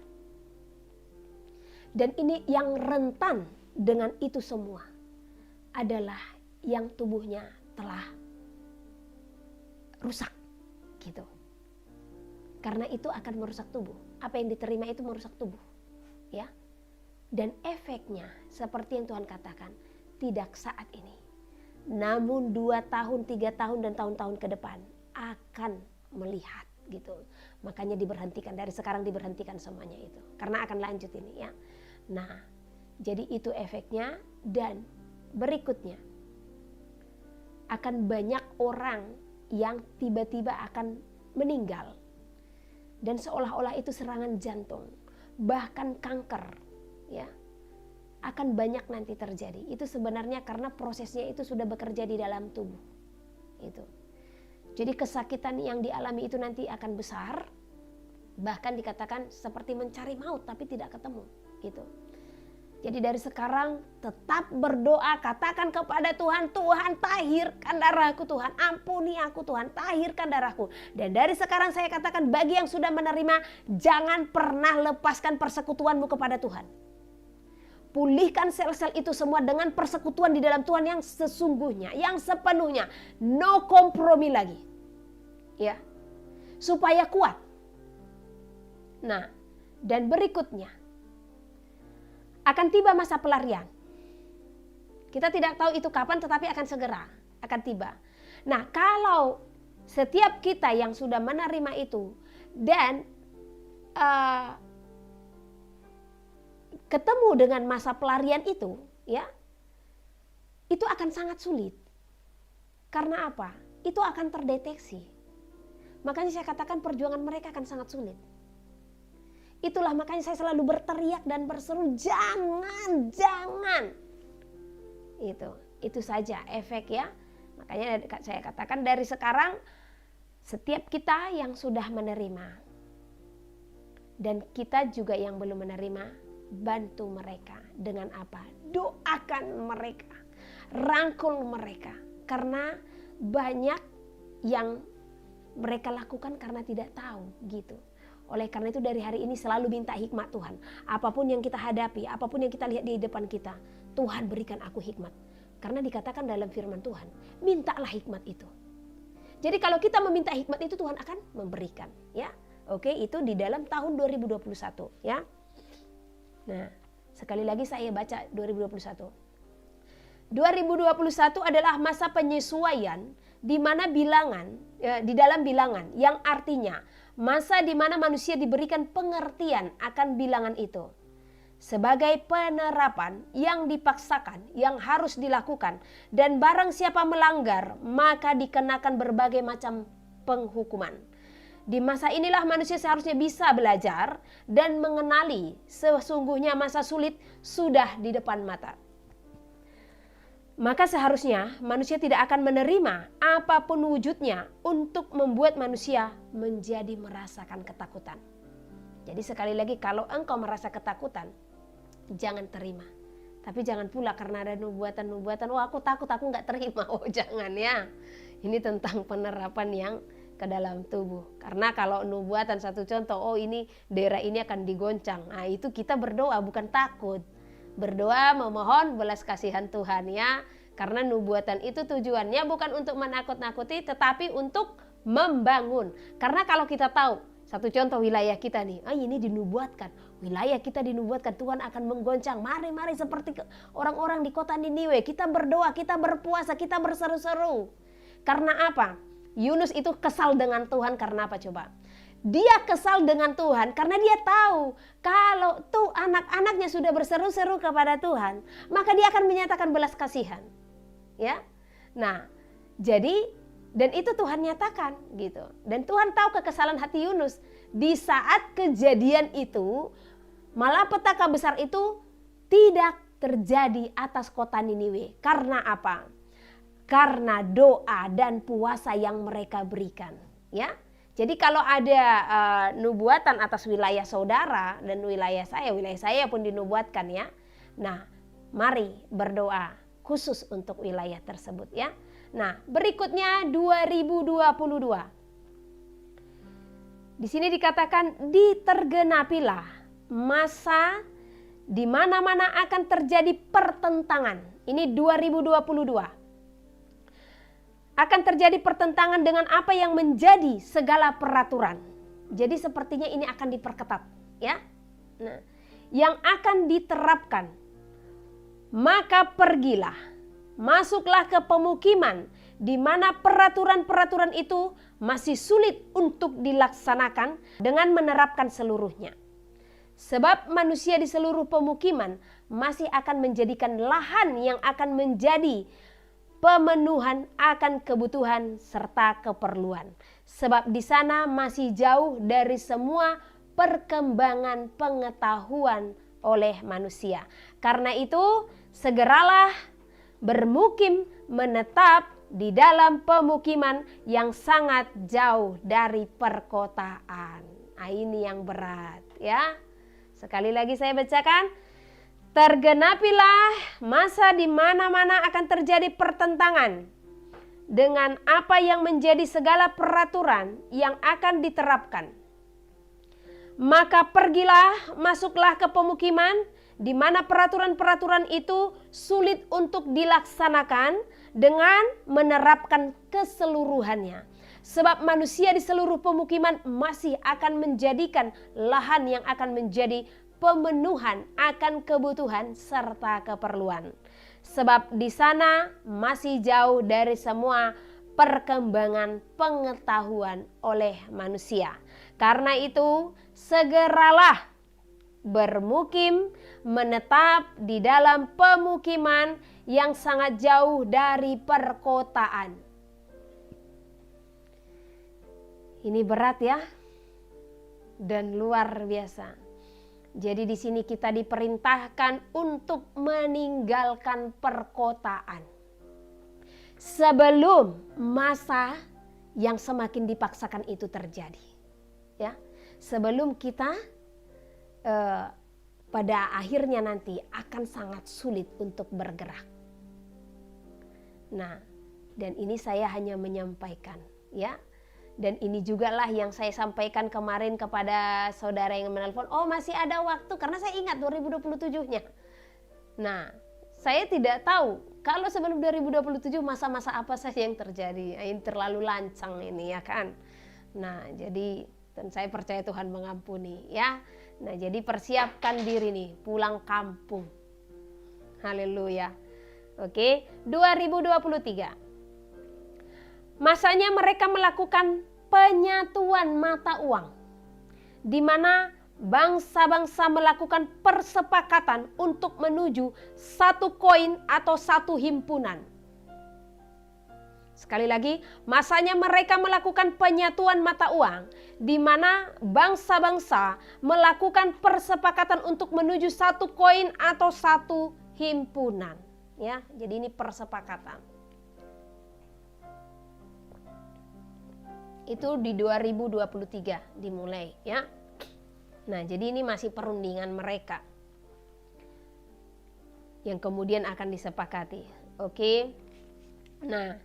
Dan ini yang rentan dengan itu semua adalah yang tubuhnya telah rusak gitu. Karena itu akan merusak tubuh. Apa yang diterima itu merusak tubuh. Ya. Dan efeknya seperti yang Tuhan katakan, tidak saat ini. Namun 2 tahun, 3 tahun dan tahun-tahun ke depan akan melihat gitu. Makanya diberhentikan, dari sekarang diberhentikan semuanya itu. Karena akan lanjut ini ya. Nah, jadi itu efeknya. Dan berikutnya akan banyak orang yang tiba-tiba akan meninggal. Dan seolah-olah itu serangan jantung, bahkan kanker ya. Akan banyak nanti terjadi. Itu sebenarnya karena prosesnya itu sudah bekerja di dalam tubuh. Itu. Jadi kesakitan yang dialami itu nanti akan besar. Bahkan dikatakan seperti mencari maut tapi tidak ketemu gitu. Jadi dari sekarang tetap berdoa, katakan kepada Tuhan, Tuhan tahirkan darahku, Tuhan ampuni aku, Tuhan tahirkan darahku. Dan dari sekarang saya katakan bagi yang sudah menerima, jangan pernah lepaskan persekutuanmu kepada Tuhan. Pulihkan sel-sel itu semua dengan persekutuan di dalam Tuhan yang sesungguhnya, yang sepenuhnya, no kompromi lagi. Ya. Supaya kuat. Nah, dan berikutnya akan tiba masa pelarian. Kita tidak tahu itu kapan, tetapi akan segera akan tiba. Nah, kalau setiap kita yang sudah menerima itu dan ketemu dengan masa pelarian itu, ya, itu akan sangat sulit. Karena apa? Itu akan terdeteksi. Makanya saya katakan perjuangan mereka akan sangat sulit. Itulah makanya saya selalu berteriak dan berseru, jangan. Itu saja efek ya. Makanya saya katakan dari sekarang setiap kita yang sudah menerima dan kita juga yang belum menerima, bantu mereka dengan apa? Doakan mereka, rangkul mereka. Karena banyak yang mereka lakukan karena tidak tahu gitu. Oleh karena itu dari hari ini selalu minta hikmat Tuhan. Apapun yang kita hadapi, apapun yang kita lihat di depan kita, Tuhan berikan aku hikmat. Karena dikatakan dalam firman Tuhan, mintalah hikmat itu. Jadi kalau kita meminta hikmat itu Tuhan akan memberikan. Ya, oke, itu di dalam tahun 2021. Ya. Nah, sekali lagi saya baca 2021. 2021 adalah masa penyesuaian di mana bilangan, di dalam bilangan yang artinya masa di mana manusia diberikan pengertian akan bilangan itu sebagai penerapan yang dipaksakan, yang harus dilakukan, dan barang siapa melanggar maka dikenakan berbagai macam penghukuman. Di masa inilah manusia seharusnya bisa belajar dan mengenali sesungguhnya masa sulit sudah di depan mata. Maka seharusnya manusia tidak akan menerima apapun wujudnya untuk membuat manusia menjadi merasakan ketakutan. Jadi sekali lagi kalau engkau merasa ketakutan, jangan terima. Tapi jangan pula karena ada nubuatan-nubuatan, oh aku takut, aku nggak terima. Oh jangan ya. Ini tentang penerapan yang ke dalam tubuh. Karena kalau nubuatan satu contoh, oh ini daerah ini akan digoncang. Nah itu kita berdoa bukan takut. Berdoa memohon belas kasihan Tuhan ya. Karena nubuatan itu tujuannya bukan untuk menakut-nakuti tetapi untuk membangun. Karena kalau kita tahu, satu contoh wilayah kita nih, ini dinubuatkan. Wilayah kita dinubuatkan Tuhan akan menggoncang. Mari seperti orang-orang di kota Niniwe. Kita berdoa, kita berpuasa, kita berseru-seru. Karena apa? Yunus itu kesal dengan Tuhan karena apa coba? Dia kesal dengan Tuhan karena dia tahu kalau tuh anak-anaknya sudah berseru-seru kepada Tuhan, maka dia akan menyatakan belas kasihan. Ya. Nah, jadi dan itu Tuhan nyatakan gitu. Dan Tuhan tahu kekesalan hati Yunus. Di saat kejadian itu, malapetaka besar itu tidak terjadi atas kota Niniwe. Karena apa? Karena doa dan puasa yang mereka berikan, ya. Jadi kalau ada nubuatan atas wilayah saudara dan wilayah saya pun dinubuatkan, ya. Nah, mari berdoa khusus untuk wilayah tersebut, ya. Nah, berikutnya 2022. Di sini dikatakan ditergenapilah masa di mana-mana akan terjadi pertentangan. Ini 2022. Akan terjadi pertentangan dengan apa yang menjadi segala peraturan. Jadi sepertinya ini akan diperketat, ya. Nah, yang akan diterapkan. Maka pergilah, masuklah ke pemukiman di mana peraturan-peraturan itu masih sulit untuk dilaksanakan dengan menerapkan seluruhnya. Sebab manusia di seluruh pemukiman masih akan menjadikan lahan yang akan menjadi pemenuhan akan kebutuhan serta keperluan. Sebab di sana masih jauh dari semua perkembangan pengetahuan oleh manusia. Karena itu segeralah bermukim menetap di dalam pemukiman yang sangat jauh dari perkotaan. Nah, ini yang berat, ya. Sekali lagi saya bacakan. Tergenapilah masa di mana-mana akan terjadi pertentangan dengan apa yang menjadi segala peraturan yang akan diterapkan. Maka pergilah, masuklah ke pemukiman di mana peraturan-peraturan itu sulit untuk dilaksanakan dengan menerapkan keseluruhannya. Sebab manusia di seluruh pemukiman masih akan menjadikan lahan yang akan menjadi pemenuhan akan kebutuhan serta keperluan. Sebab di sana masih jauh dari semua perkembangan pengetahuan oleh manusia. Karena itu segeralah bermukim menetap di dalam pemukiman yang sangat jauh dari perkotaan. Ini berat, ya, dan luar biasa. Jadi di sini kita diperintahkan untuk meninggalkan perkotaan sebelum masa yang semakin dipaksakan itu terjadi, ya. Sebelum kita pada akhirnya nanti akan sangat sulit untuk bergerak. Nah, dan ini saya hanya menyampaikan, ya. Dan ini juga lah yang saya sampaikan kemarin kepada saudara yang menelpon, oh masih ada waktu, karena saya ingat 2027-nya. Nah, saya tidak tahu kalau sebelum 2027 masa-masa apa saja yang terjadi. Ini terlalu lancang ini, ya kan. Nah, jadi dan saya percaya Tuhan mengampuni, ya. Nah, jadi persiapkan diri nih pulang kampung. Haleluya. Oke, 2023. Masanya mereka melakukan penyatuan mata uang, di mana bangsa-bangsa melakukan persepakatan untuk menuju satu koin atau satu himpunan. Sekali lagi, masanya mereka melakukan penyatuan mata uang, di mana bangsa-bangsa melakukan persepakatan untuk menuju satu koin atau satu himpunan. Ya, jadi ini persepakatan. Itu di 2023 dimulai, ya. Nah, jadi ini masih perundingan mereka yang kemudian akan disepakati. Oke. Nah,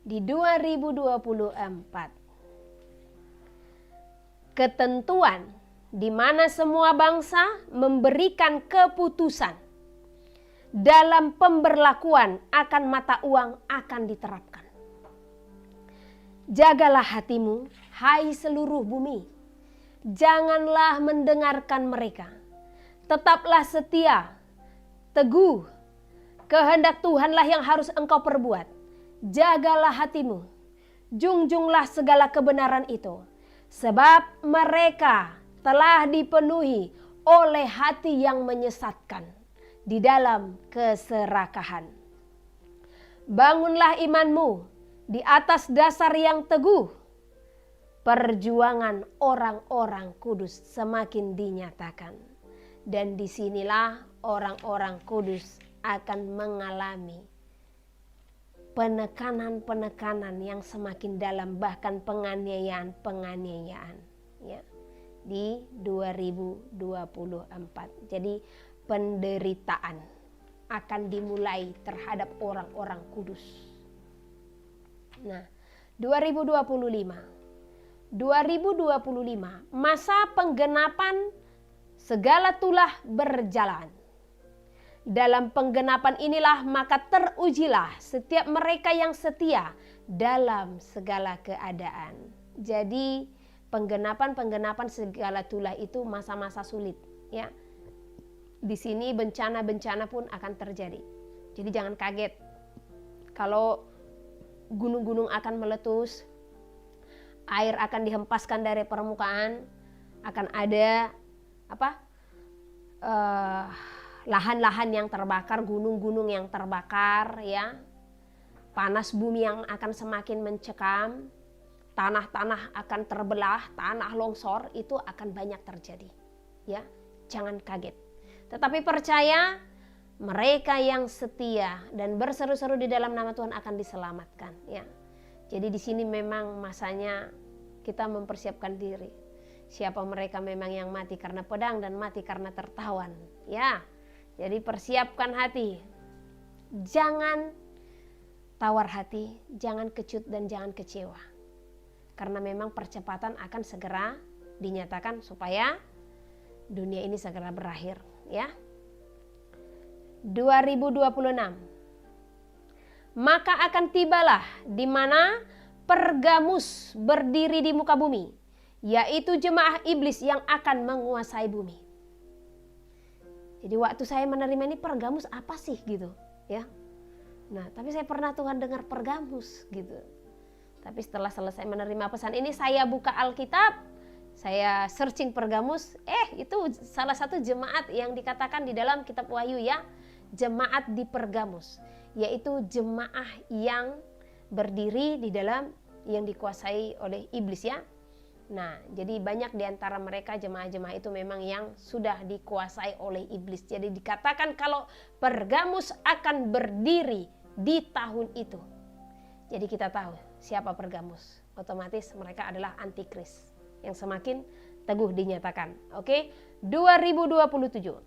di 2024 ketentuan di mana semua bangsa memberikan keputusan dalam pemberlakuan akan mata uang akan diterapkan. Jagalah hatimu, hai seluruh bumi. Janganlah mendengarkan mereka. Tetaplah setia, teguh. Kehendak Tuhanlah yang harus engkau perbuat. Jagalah hatimu. Junjunglah segala kebenaran itu. sebab mereka telah dipenuhi oleh hati yang menyesatkan di dalam keserakahan. Bangunlah imanmu di atas dasar yang teguh. Perjuangan orang-orang kudus semakin dinyatakan. Dan disinilah orang-orang kudus akan mengalami penekanan-penekanan yang semakin dalam, bahkan penganiayaan-penganiayaan ya, di 2024. Jadi penderitaan akan dimulai terhadap orang-orang kudus. Nah, 2025 masa penggenapan segala tulah berjalan. Dalam penggenapan inilah maka terujilah setiap mereka yang setia dalam segala keadaan. Jadi penggenapan segala tulah itu masa-masa sulit ya. Di sini bencana-bencana pun akan terjadi. Jadi jangan kaget kalau gunung-gunung akan meletus, air akan dihempaskan dari permukaan, akan ada lahan-lahan yang terbakar, gunung-gunung yang terbakar ya. Panas bumi yang akan semakin mencekam, tanah-tanah akan terbelah, tanah longsor, itu akan banyak terjadi. Ya, jangan kaget. Tetapi percaya, mereka yang setia dan berseru-seru di dalam nama Tuhan akan diselamatkan ya. Jadi di sini memang masanya kita mempersiapkan diri. Siapa mereka memang yang mati karena pedang dan mati karena tertawan ya. Jadi persiapkan hati. Jangan tawar hati, jangan kecut dan jangan kecewa. Karena memang percepatan akan segera dinyatakan supaya dunia ini segera berakhir ya. 2026 maka akan tibalah di mana Pergamus berdiri di muka bumi, yaitu jemaah iblis yang akan menguasai bumi. Jadi waktu saya menerima ini Pergamus apa sih gitu ya. Nah, tapi saya pernah Tuhan dengar Pergamus gitu. Tapi setelah selesai menerima pesan ini, saya buka Alkitab, saya searching Pergamus, itu salah satu jemaat yang dikatakan di dalam kitab Wahyu ya, jemaat di Pergamus, yaitu jemaah yang berdiri di dalam yang dikuasai oleh iblis ya. Nah, jadi banyak di antara mereka jemaah-jemaah itu memang yang sudah dikuasai oleh iblis. Jadi dikatakan kalau Pergamus akan berdiri di tahun itu. Jadi kita tahu siapa Pergamus. Otomatis mereka adalah antikris yang semakin teguh dinyatakan. Oke, 2027.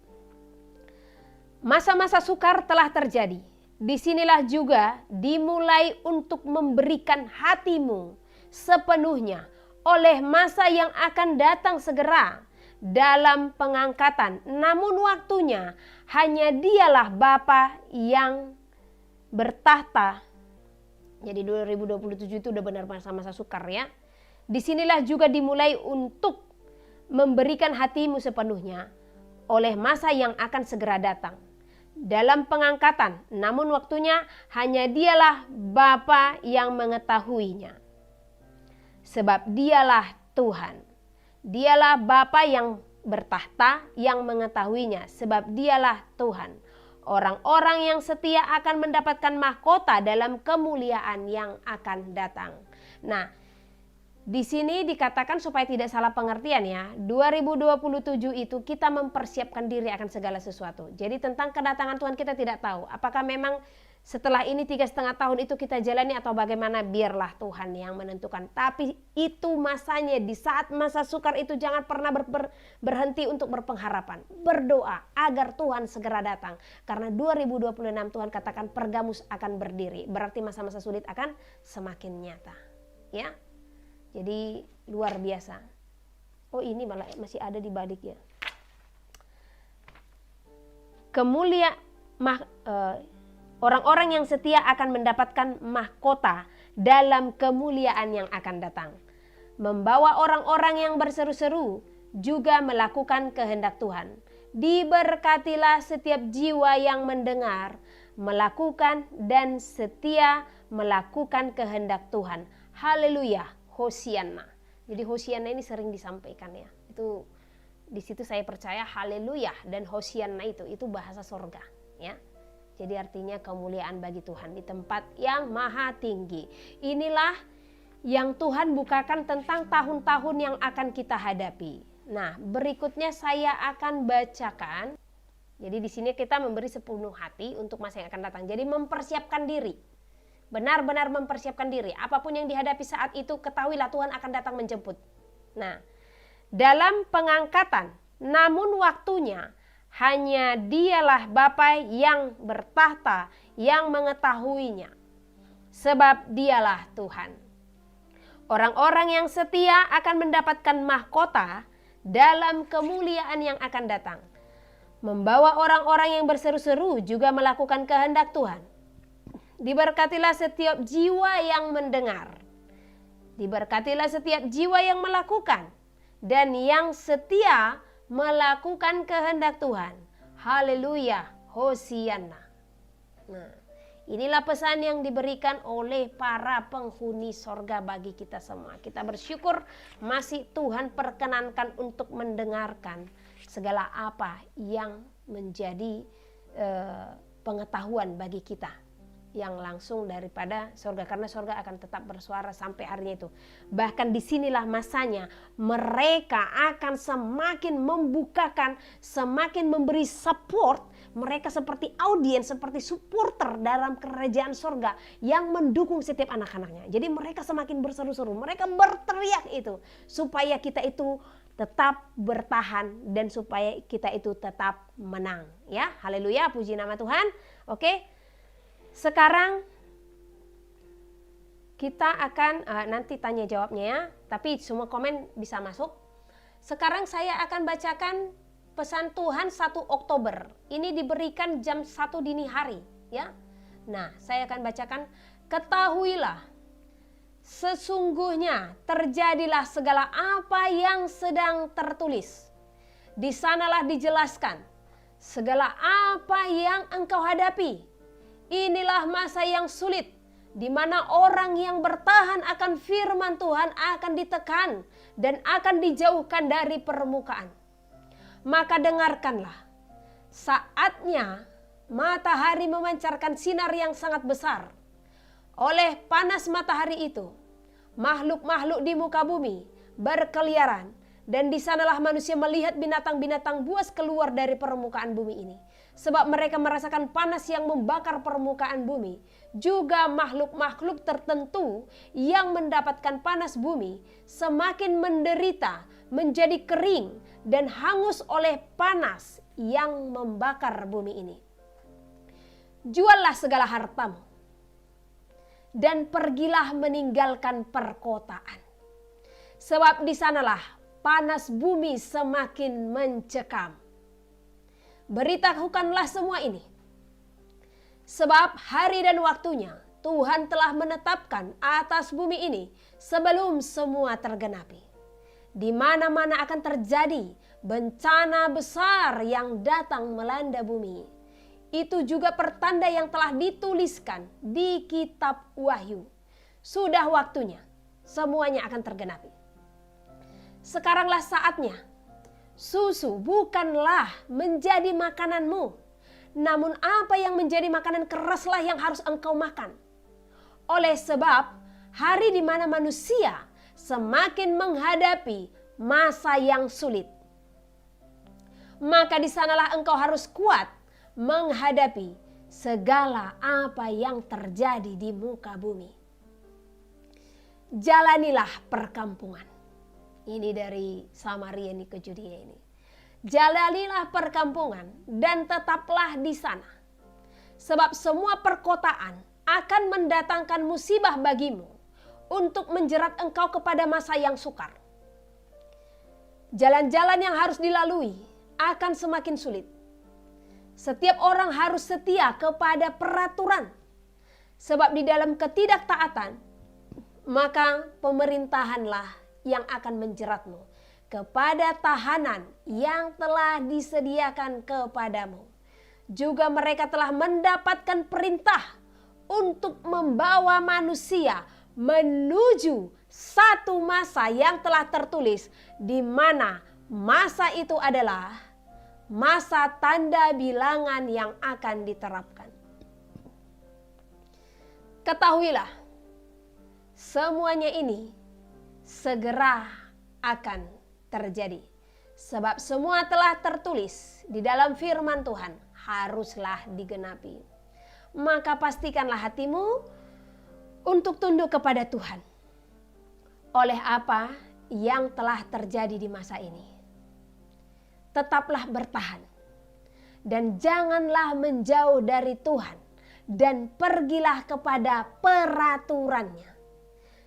Masa-masa sukar telah terjadi. Disinilah juga dimulai untuk memberikan hatimu sepenuhnya oleh masa yang akan datang segera dalam pengangkatan. Namun waktunya hanya dialah Bapa yang bertahta. Jadi 2027 itu udah benar masa-masa sukar ya. Disinilah juga dimulai untuk memberikan hatimu sepenuhnya oleh masa yang akan segera datang. Dalam pengangkatan, namun waktunya hanya dialah Bapa yang mengetahuinya. Sebab dialah Tuhan, dialah Bapa yang bertahta yang mengetahuinya, sebab dialah Tuhan. Orang-orang yang setia akan mendapatkan mahkota dalam kemuliaan yang akan datang. Nah, di sini dikatakan supaya tidak salah pengertian ya, 2027 itu kita mempersiapkan diri akan segala sesuatu. Jadi tentang kedatangan Tuhan kita tidak tahu. Apakah memang setelah ini 3,5 tahun itu kita jalani atau bagaimana, biarlah Tuhan yang menentukan. Tapi itu masanya, di saat masa sukar itu jangan pernah berhenti untuk berpengharapan. Berdoa agar Tuhan segera datang. Karena 2026 Tuhan katakan Pergamus akan berdiri. Berarti masa-masa sulit akan semakin nyata. Ya. Jadi luar biasa. Oh, ini malah masih ada di balik ya. Orang-orang yang setia akan mendapatkan mahkota dalam kemuliaan yang akan datang. Membawa orang-orang yang berseru-seru juga melakukan kehendak Tuhan. Diberkatilah setiap jiwa yang mendengar, melakukan dan setia melakukan kehendak Tuhan. Haleluya. Hosianna. Jadi Hosianna ini sering disampaikan ya. Itu di situ saya percaya haleluya dan Hosianna itu bahasa sorga ya. Jadi artinya kemuliaan bagi Tuhan di tempat yang maha tinggi. Inilah yang Tuhan bukakan tentang tahun-tahun yang akan kita hadapi. Nah, berikutnya saya akan bacakan. Jadi di sini kita memberi sepenuh hati untuk masa yang akan datang. Jadi mempersiapkan diri. Benar-benar mempersiapkan diri. Apapun yang dihadapi saat itu, ketahuilah Tuhan akan datang menjemput. Nah, dalam pengangkatan, namun waktunya hanya Dialah Bapa yang bertahta yang mengetahuinya. Sebab Dialah Tuhan. Orang-orang yang setia akan mendapatkan mahkota dalam kemuliaan yang akan datang. Membawa orang-orang yang berseru-seru juga melakukan kehendak Tuhan. Diberkatilah setiap jiwa yang mendengar. Diberkatilah setiap jiwa yang melakukan. Dan yang setia melakukan kehendak Tuhan. Haleluya, Hosianna. Nah, inilah pesan yang diberikan oleh para penghuni sorga bagi kita semua. Kita bersyukur masih Tuhan perkenankan untuk mendengarkan segala apa yang menjadi pengetahuan bagi kita yang langsung daripada sorga, karena sorga akan tetap bersuara sampai harinya itu. Bahkan disinilah masanya mereka akan semakin membukakan, semakin memberi support. Mereka seperti audiens, seperti supporter dalam kerajaan sorga yang mendukung setiap anak-anaknya. Jadi mereka semakin berseru-seru, mereka berteriak itu supaya kita itu tetap bertahan dan supaya kita itu tetap menang. Ya, haleluya, puji nama Tuhan. Oke. Sekarang kita akan nanti tanya jawabnya ya, tapi semua komen bisa masuk. Sekarang saya akan bacakan pesan Tuhan 1 Oktober. Ini diberikan jam 1 dini hari ya. Nah, saya akan bacakan, ketahuilah sesungguhnya terjadilah segala apa yang sedang tertulis. Di sanalah dijelaskan segala apa yang engkau hadapi. Inilah masa yang sulit, di mana orang yang bertahan akan firman Tuhan akan ditekan dan akan dijauhkan dari permukaan. Maka dengarkanlah, saatnya matahari memancarkan sinar yang sangat besar. Oleh panas matahari itu, makhluk-makhluk di muka bumi berkeliaran, dan di sanalah manusia melihat binatang-binatang buas keluar dari permukaan bumi ini. Sebab mereka merasakan panas yang membakar permukaan bumi. Juga makhluk-makhluk tertentu yang mendapatkan panas bumi semakin menderita, menjadi kering dan hangus oleh panas yang membakar bumi ini. Juallah segala hartamu dan pergilah meninggalkan perkotaan. Sebab di sanalah panas bumi semakin mencekam. Beritahukanlah semua ini. Sebab hari dan waktunya Tuhan telah menetapkan atas bumi ini sebelum semua tergenapi. Di mana-mana akan terjadi bencana besar yang datang melanda bumi. Itu juga pertanda yang telah dituliskan di kitab Wahyu. Sudah waktunya semuanya akan tergenapi. Sekaranglah saatnya. Susu bukanlah menjadi makananmu, namun apa yang menjadi makanan keraslah yang harus engkau makan. Oleh sebab hari di mana manusia semakin menghadapi masa yang sulit, maka di sanalah engkau harus kuat menghadapi segala apa yang terjadi di muka bumi. Jalanilah perkampungan. Ini dari Samaria ini ke Judea ini. Jalanilah perkampungan dan tetaplah di sana. Sebab semua perkotaan akan mendatangkan musibah bagimu untuk menjerat engkau kepada masa yang sukar. Jalan-jalan yang harus dilalui akan semakin sulit. Setiap orang harus setia kepada peraturan. Sebab di dalam ketidaktaatan, maka pemerintahanlah yang akan menjeratmu kepada tahanan yang telah disediakan kepadamu. Juga mereka telah mendapatkan perintah untuk membawa manusia menuju satu masa yang telah tertulis, di mana masa itu adalah masa tanda bilangan yang akan diterapkan. Ketahuilah, semuanya ini segera akan terjadi. Sebab semua telah tertulis di dalam firman Tuhan, haruslah digenapi. Maka pastikanlah hatimu untuk tunduk kepada Tuhan oleh apa yang telah terjadi di masa ini. Tetaplah bertahan dan janganlah menjauh dari Tuhan dan pergilah kepada peraturannya.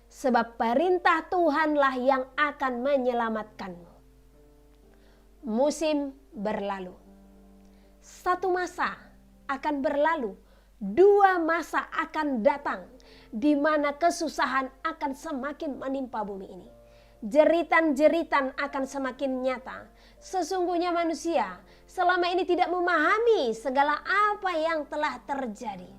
Sebab perintah Tuhanlah yang akan menyelamatkanmu. Musim berlalu. Satu masa akan berlalu. Dua masa akan datang di mana kesusahan akan semakin menimpa bumi ini. Jeritan-jeritan akan semakin nyata. Sesungguhnya manusia selama ini tidak memahami segala apa yang telah terjadi.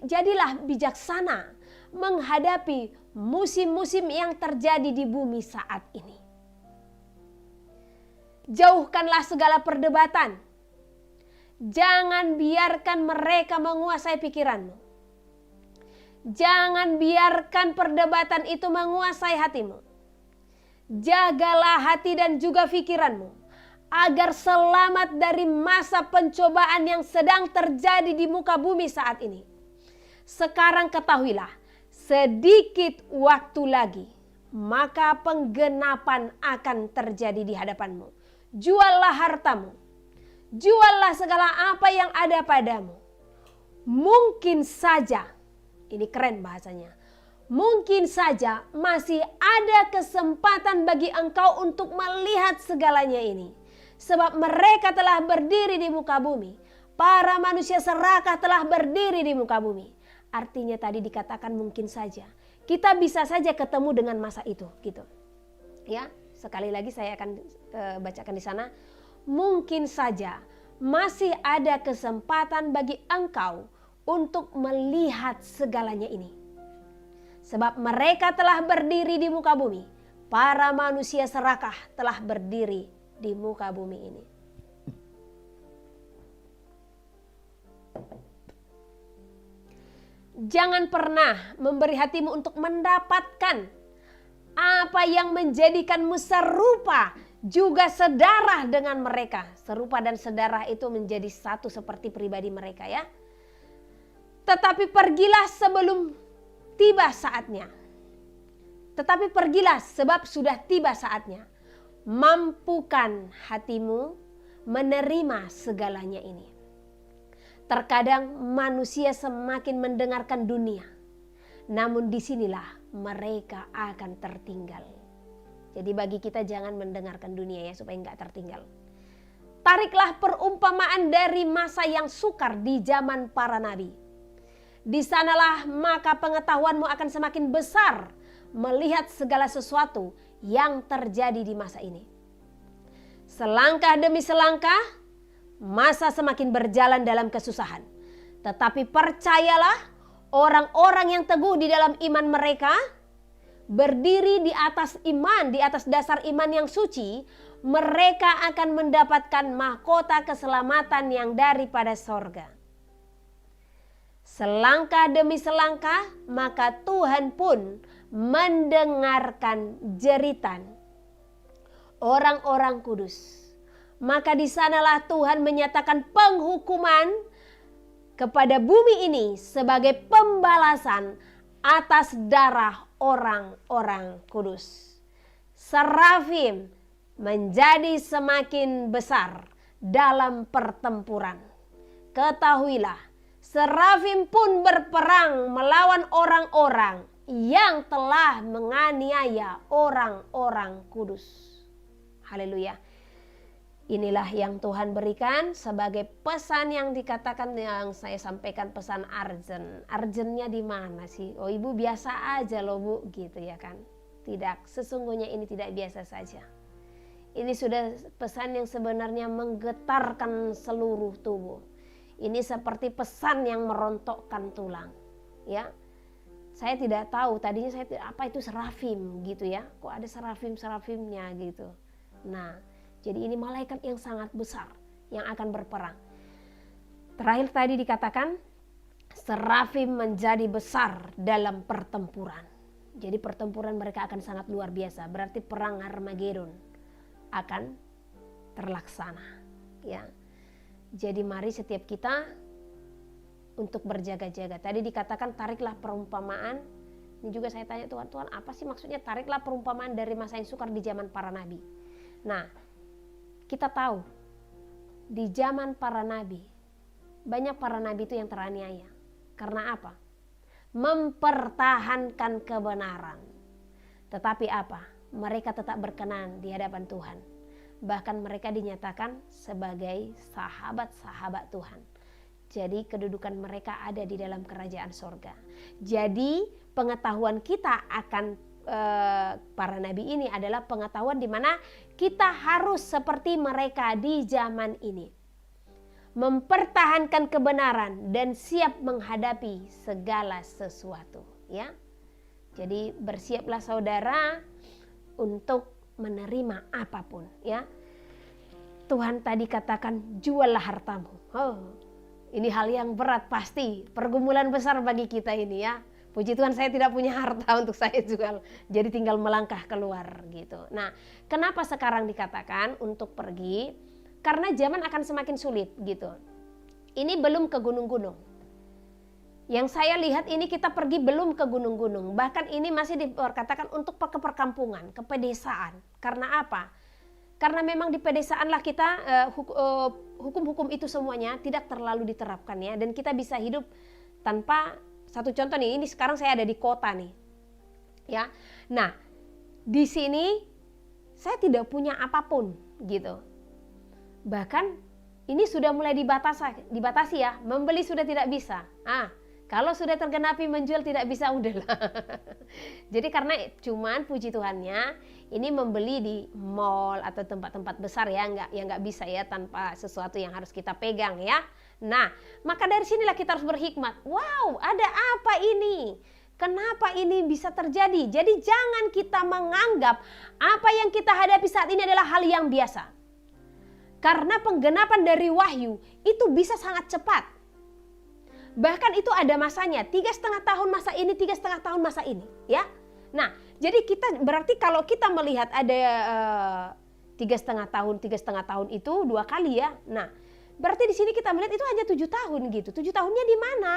Jadilah bijaksana menghadapi musim-musim yang terjadi di bumi saat ini. Jauhkanlah segala perdebatan. Jangan biarkan mereka menguasai pikiranmu. Jangan biarkan perdebatan itu menguasai hatimu. Jagalah hati dan juga pikiranmu agar selamat dari masa pencobaan yang sedang terjadi di muka bumi saat ini. Sekarang ketahuilah, sedikit waktu lagi maka penggenapan akan terjadi di hadapanmu. Juallah hartamu, juallah segala apa yang ada padamu. Mungkin saja, ini keren bahasanya, mungkin saja masih ada kesempatan bagi engkau untuk melihat segalanya ini. Sebab mereka telah berdiri di muka bumi. Para manusia serakah telah berdiri di muka bumi. Artinya tadi dikatakan mungkin saja. Kita bisa saja ketemu dengan masa itu, gitu. Ya, sekali lagi saya akan bacakan di sana. Mungkin saja masih ada kesempatan bagi engkau untuk melihat segalanya ini. Sebab mereka telah berdiri di muka bumi. Para manusia serakah telah berdiri di muka bumi ini. Jangan pernah memberi hatimu untuk mendapatkan apa yang menjadikanmu serupa juga sedarah dengan mereka. Serupa dan sedarah itu menjadi satu seperti pribadi mereka, ya. Tetapi pergilah sebelum tiba saatnya. Tetapi pergilah sebab sudah tiba saatnya. Mampukan hatimu menerima segalanya ini. Terkadang manusia semakin mendengarkan dunia, namun disinilah mereka akan tertinggal. Jadi bagi kita jangan mendengarkan dunia, ya, supaya nggak tertinggal. Tariklah perumpamaan dari masa yang sukar di zaman para nabi. Di sanalah maka pengetahuanmu akan semakin besar melihat segala sesuatu yang terjadi di masa ini. Selangkah demi selangkah, masa semakin berjalan dalam kesusahan. Tetapi percayalah, orang-orang yang teguh di dalam iman mereka, berdiri di atas iman, di atas dasar iman yang suci, mereka akan mendapatkan mahkota keselamatan yang daripada sorga. Selangkah demi selangkah, maka Tuhan pun mendengarkan jeritan orang-orang kudus. Maka di sanalah Tuhan menyatakan penghukuman kepada bumi ini sebagai pembalasan atas darah orang-orang kudus. Serafim menjadi semakin besar dalam pertempuran. Ketahuilah, serafim pun berperang melawan orang-orang yang telah menganiaya orang-orang kudus. Haleluya. Inilah yang Tuhan berikan sebagai pesan yang dikatakan, yang saya sampaikan, pesan urgent. Urgentnya di mana sih? Oh, ibu biasa aja loh bu, gitu ya kan? Tidak, sesungguhnya ini tidak biasa saja. Ini sudah pesan yang sebenarnya menggetarkan seluruh tubuh. Ini seperti pesan yang merontokkan tulang, ya. Saya tidak tahu, tadinya saya apa itu serafim gitu ya. Kok ada serafimnya gitu. Nah, jadi ini malaikat yang sangat besar yang akan berperang. Terakhir tadi dikatakan serafim menjadi besar dalam pertempuran. Jadi pertempuran mereka akan sangat luar biasa. Berarti perang Armageddon akan terlaksana, ya. Jadi mari setiap kita untuk berjaga-jaga. Tadi dikatakan tariklah perumpamaan. Ini juga saya tanya Tuhan, apa sih maksudnya tariklah perumpamaan dari masa yang sukar di zaman para nabi? Nah, kita tahu di zaman para nabi, banyak para nabi itu yang teraniaya. Karena apa? Mempertahankan kebenaran. Tetapi apa? Mereka tetap berkenan di hadapan Tuhan. Bahkan mereka dinyatakan sebagai sahabat-sahabat Tuhan. Jadi kedudukan mereka ada di dalam kerajaan sorga. Jadi pengetahuan kita akan para nabi ini adalah pengetahuan di mana kita harus seperti mereka di zaman ini. Mempertahankan kebenaran dan siap menghadapi segala sesuatu, ya. Jadi bersiaplah saudara untuk menerima apapun, ya. Tuhan tadi katakan juallah hartamu. Ini hal yang berat pasti, pergumulan besar bagi kita ini, ya. Puji Tuhan saya tidak punya harta untuk saya jual, jadi tinggal melangkah keluar gitu. Nah, kenapa sekarang dikatakan untuk pergi? Karena zaman akan semakin sulit gitu. Ini belum ke gunung-gunung. Yang saya lihat ini kita pergi belum ke gunung-gunung, bahkan ini masih dikatakan untuk ke perkampungan, ke pedesaan. Karena apa? Karena memang di pedesaanlah kita hukum-hukum itu semuanya tidak terlalu diterapkan, ya, dan kita bisa hidup tanpa. Satu contoh nih, ini sekarang saya ada di kota nih, ya. Nah, di sini saya tidak punya apapun gitu. Bahkan ini sudah mulai dibatasi ya, membeli sudah tidak bisa. Kalau sudah tergenapi menjual tidak bisa, udahlah. Jadi karena cuman puji Tuhannya ini membeli di mall atau tempat-tempat besar ya, nggak bisa ya tanpa sesuatu yang harus kita pegang ya. Nah, maka dari sinilah kita harus berhikmat. Wow, ada apa ini? Kenapa ini bisa terjadi? Jadi jangan kita menganggap apa yang kita hadapi saat ini adalah hal yang biasa. Karena penggenapan dari wahyu itu bisa sangat cepat. Bahkan itu ada masanya, 3,5 tahun masa ini, 3,5 tahun masa ini, ya. Nah, jadi kita berarti kalau kita melihat ada 3,5 tahun itu 2 kali ya. Nah, berarti di sini kita melihat itu hanya 7 tahun gitu. 7 tahunnya di mana?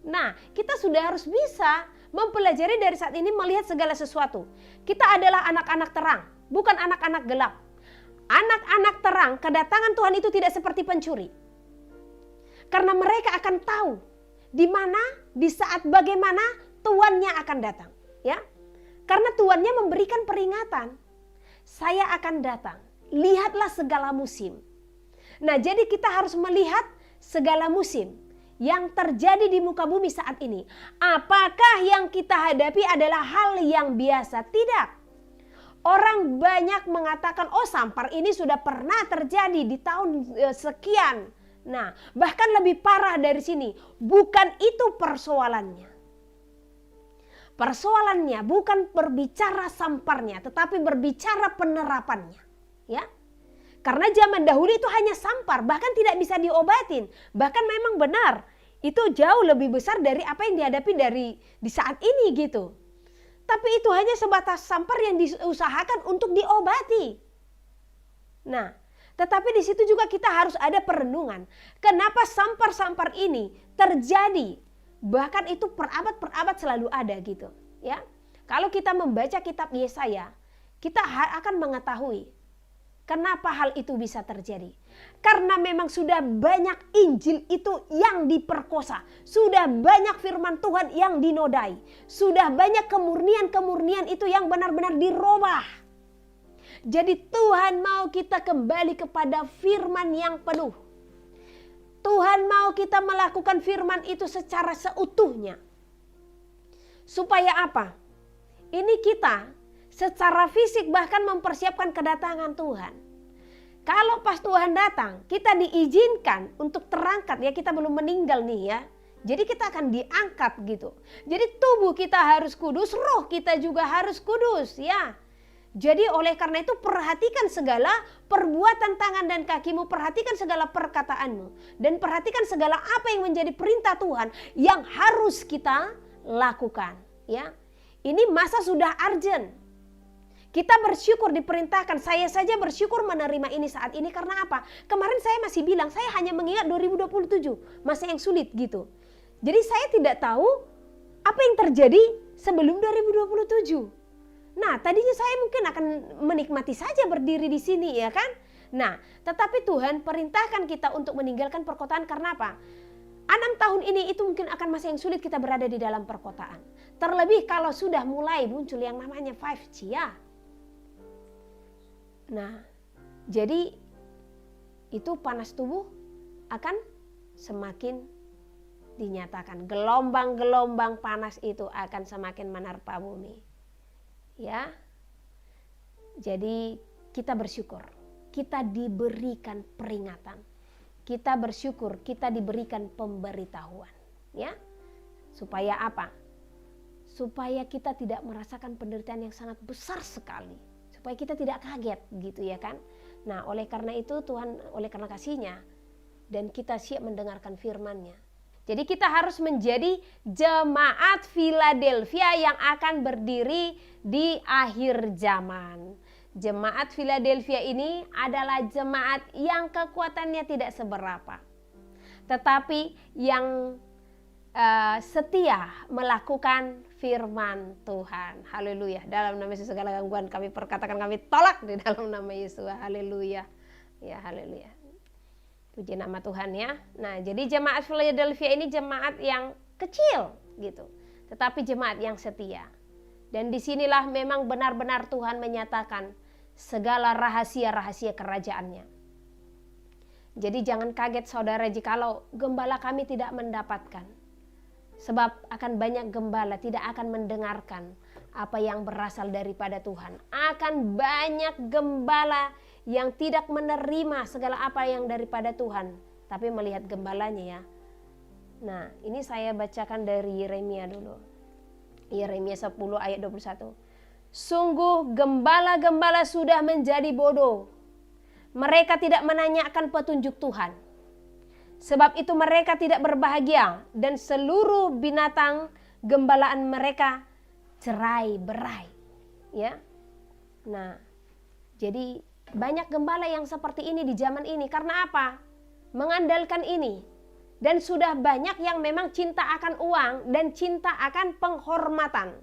Nah, kita sudah harus bisa mempelajari dari saat ini melihat segala sesuatu. Kita adalah anak-anak terang, bukan anak-anak gelap. Anak-anak terang, kedatangan Tuhan itu tidak seperti pencuri. Karena mereka akan tahu di mana, di saat bagaimana tuannya akan datang, ya. Karena tuannya memberikan peringatan. Saya akan datang. Lihatlah segala musim. Nah, jadi kita harus melihat segala musim yang terjadi di muka bumi saat ini. Apakah yang kita hadapi adalah hal yang biasa? Tidak. Orang banyak mengatakan, oh sampar ini sudah pernah terjadi di tahun sekian. Nah, bahkan lebih parah dari sini. Bukan itu persoalannya. Persoalannya bukan berbicara samparnya, tetapi berbicara penerapannya. Ya, karena zaman dahulu itu hanya sampar, bahkan tidak bisa diobatin. Bahkan memang benar, itu jauh lebih besar dari apa yang dihadapi di saat ini gitu. Tapi itu hanya sebatas sampar yang diusahakan untuk diobati. Nah, tetapi di situ juga kita harus ada perenungan. Kenapa sampar-sampar ini terjadi? Bahkan itu per abad selalu ada gitu. Ya, kalau kita membaca kitab Yesaya, kita akan mengetahui kenapa hal itu bisa terjadi. Karena memang sudah banyak Injil itu yang diperkosa. Sudah banyak firman Tuhan yang dinodai. Sudah banyak kemurnian-kemurnian itu yang benar-benar dirubah. Jadi Tuhan mau kita kembali kepada firman yang penuh. Tuhan mau kita melakukan firman itu secara seutuhnya. Supaya apa? Ini kita secara fisik bahkan mempersiapkan kedatangan Tuhan. Kalau pas Tuhan datang, kita diizinkan untuk terangkat ya, kita belum meninggal nih ya. Jadi kita akan diangkat gitu. Jadi tubuh kita harus kudus, roh kita juga harus kudus ya. Jadi oleh karena itu perhatikan segala perbuatan tangan dan kakimu, perhatikan segala perkataanmu, dan perhatikan segala apa yang menjadi perintah Tuhan yang harus kita lakukan ya. Ini masa sudah urgent. Kita bersyukur diperintahkan, saya saja bersyukur menerima ini saat ini karena apa? Kemarin saya masih bilang saya hanya mengingat 2027, masa yang sulit gitu. Jadi saya tidak tahu apa yang terjadi sebelum 2027. Nah, tadinya saya mungkin akan menikmati saja berdiri di sini ya kan. Nah, tetapi Tuhan perintahkan kita untuk meninggalkan perkotaan karena apa? 6 tahun ini itu mungkin akan masa yang sulit kita berada di dalam perkotaan. Terlebih kalau sudah mulai muncul yang namanya 5G ya. Nah, jadi itu panas tubuh akan semakin dinyatakan. Gelombang-gelombang panas itu akan semakin menerpa bumi. Ya, jadi kita bersyukur, kita diberikan peringatan, kita bersyukur, kita diberikan pemberitahuan, ya, supaya apa? Supaya kita tidak merasakan penderitaan yang sangat besar sekali, supaya kita tidak kaget, gitu ya kan? Nah, oleh karena itu Tuhan, oleh karena kasih-Nya, dan kita siap mendengarkan firman-Nya. Jadi kita harus menjadi jemaat Philadelphia yang akan berdiri di akhir zaman. Jemaat Philadelphia ini adalah jemaat yang kekuatannya tidak seberapa. Tetapi yang setia melakukan firman Tuhan. Haleluya. Dalam nama Yesus segala gangguan kami perkatakan, kami tolak di dalam nama Yesus. Haleluya. Ya, haleluya. Puji nama Tuhan ya. Nah, jadi jemaat Philadelphia ini jemaat yang kecil gitu, tetapi jemaat yang setia. Dan disinilah memang benar-benar Tuhan menyatakan segala rahasia-rahasia kerajaannya. Jadi jangan kaget saudara jikalau gembala kami tidak mendapatkan. Sebab akan banyak gembala tidak akan mendengarkan apa yang berasal daripada Tuhan. Akan banyak gembala yang tidak menerima segala apa yang daripada Tuhan, tapi melihat gembalanya ya. Nah, ini saya bacakan dari Yeremia dulu. Yeremia 10 ayat 21. Sungguh gembala-gembala sudah menjadi bodoh. Mereka tidak menanyakan petunjuk Tuhan. Sebab itu mereka tidak berbahagia dan seluruh binatang gembalaan mereka cerai-berai. Ya. Nah, jadi banyak gembala yang seperti ini di zaman ini. Karena apa? Mengandalkan ini. Dan sudah banyak yang memang cinta akan uang dan cinta akan penghormatan.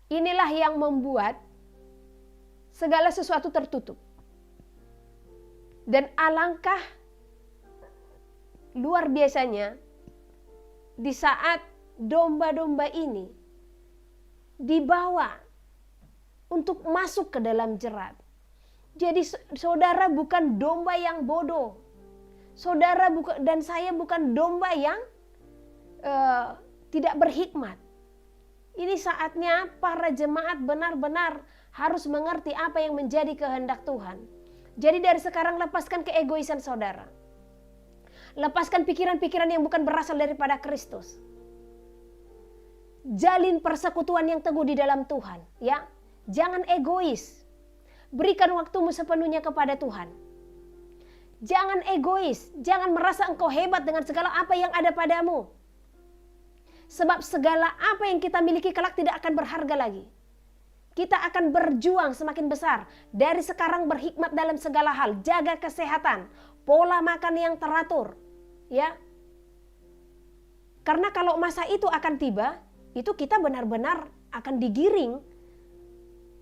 Inilah yang membuat segala sesuatu tertutup. Dan alangkah luar biasanya di saat domba-domba ini dibawa untuk masuk ke dalam jerat. Jadi saudara bukan domba yang bodoh. Saudara dan saya bukan domba yang tidak berhikmat. Ini saatnya para jemaat benar-benar harus mengerti apa yang menjadi kehendak Tuhan. Jadi dari sekarang lepaskan keegoisan saudara. Lepaskan pikiran-pikiran yang bukan berasal daripada Kristus. Jalin persekutuan yang teguh di dalam Tuhan, ya. Jangan egois. Berikan waktumu sepenuhnya kepada Tuhan. Jangan egois, jangan merasa engkau hebat dengan segala apa yang ada padamu. Sebab segala apa yang kita miliki kelak tidak akan berharga lagi. Kita akan berjuang semakin besar. Dari sekarang berhikmat dalam segala hal, jaga kesehatan, pola makan yang teratur, ya. Karena kalau masa itu akan tiba, itu kita benar-benar akan digiring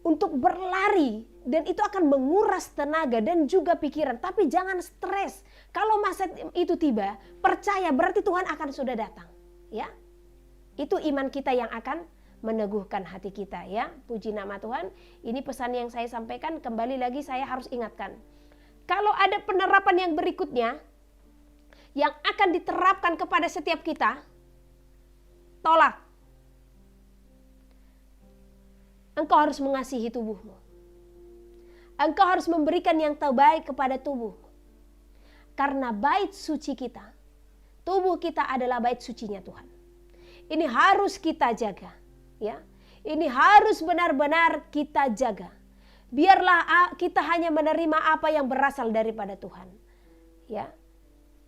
untuk berlari, dan itu akan menguras tenaga dan juga pikiran. Tapi jangan stres. Kalau masa itu tiba, percaya berarti Tuhan akan sudah datang, ya. Itu iman kita yang akan meneguhkan hati kita, ya. Puji nama Tuhan. Ini pesan yang saya sampaikan. Kembali lagi saya harus ingatkan, kalau ada penerapan yang berikutnya yang akan diterapkan kepada setiap kita, tolak. Engkau harus mengasihi tubuhmu. Engkau harus memberikan yang terbaik kepada tubuhmu. Karena bait suci kita, Tubuh kita adalah bait sucinya Tuhan. Ini harus kita jaga, ya. Ini harus benar-benar kita jaga. Biarlah kita hanya menerima apa yang berasal daripada Tuhan, ya.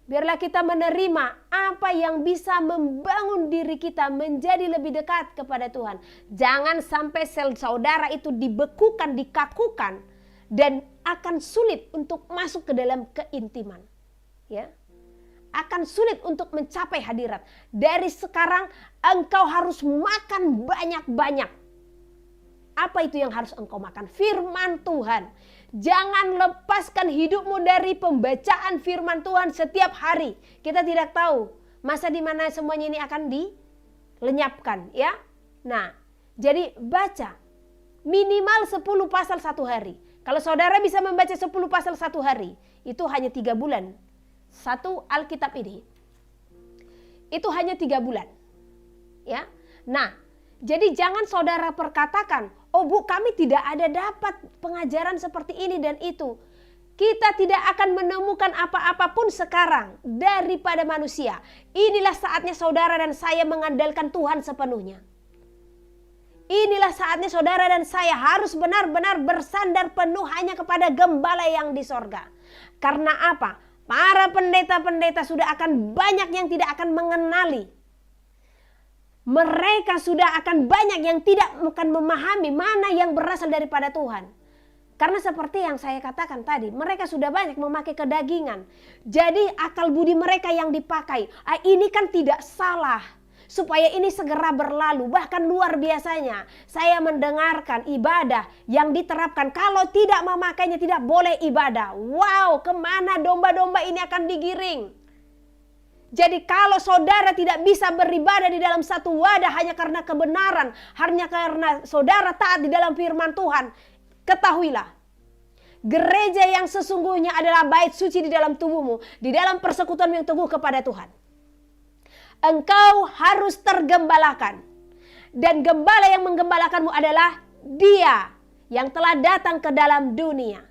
Biarlah kita menerima apa yang bisa membangun diri kita menjadi lebih dekat kepada Tuhan. Jangan sampai sel saudara itu dibekukan, dikakukan, dan akan sulit untuk masuk ke dalam keintiman. Ya, akan sulit untuk mencapai hadirat. Dari sekarang engkau harus makan banyak-banyak. Apa itu yang harus engkau makan? Firman Tuhan. Jangan lepaskan hidupmu dari pembacaan firman Tuhan setiap hari. Kita tidak tahu masa di mana semuanya ini akan dilenyapkan, ya. Nah, jadi baca minimal 10 pasal satu hari. Kalau saudara bisa membaca 10 pasal satu hari, itu hanya 3 bulan. Satu Alkitab ini. Itu hanya 3 bulan. Ya. Nah, jadi jangan saudara perkatakan, oh Bu, kami tidak ada dapat pengajaran seperti ini dan itu. Kita tidak akan menemukan apa-apapun sekarang daripada manusia. Inilah saatnya saudara dan saya mengandalkan Tuhan sepenuhnya. Inilah saatnya saudara dan saya harus benar-benar bersandar penuh hanya kepada Gembala yang di sorga. Karena apa? Para pendeta-pendeta sudah akan banyak yang tidak akan mengenali. Mereka sudah akan banyak yang tidak akan memahami mana yang berasal daripada Tuhan. Karena seperti yang saya katakan tadi, mereka sudah banyak memakai kedagingan. Jadi akal budi mereka yang dipakai, ini kan tidak salah. Supaya ini segera berlalu, bahkan luar biasanya. Saya mendengarkan ibadah yang diterapkan, kalau tidak memakainya tidak boleh ibadah. Wow, kemana domba-domba ini akan digiring? Jadi kalau saudara tidak bisa beribadah di dalam satu wadah hanya karena kebenaran, hanya karena saudara taat di dalam firman Tuhan, ketahuilah, gereja yang sesungguhnya adalah bait suci di dalam tubuhmu, di dalam persekutuan yang teguh kepada Tuhan. Engkau harus tergembalakan. Dan gembala yang menggembalakanmu adalah Dia yang telah datang ke dalam dunia.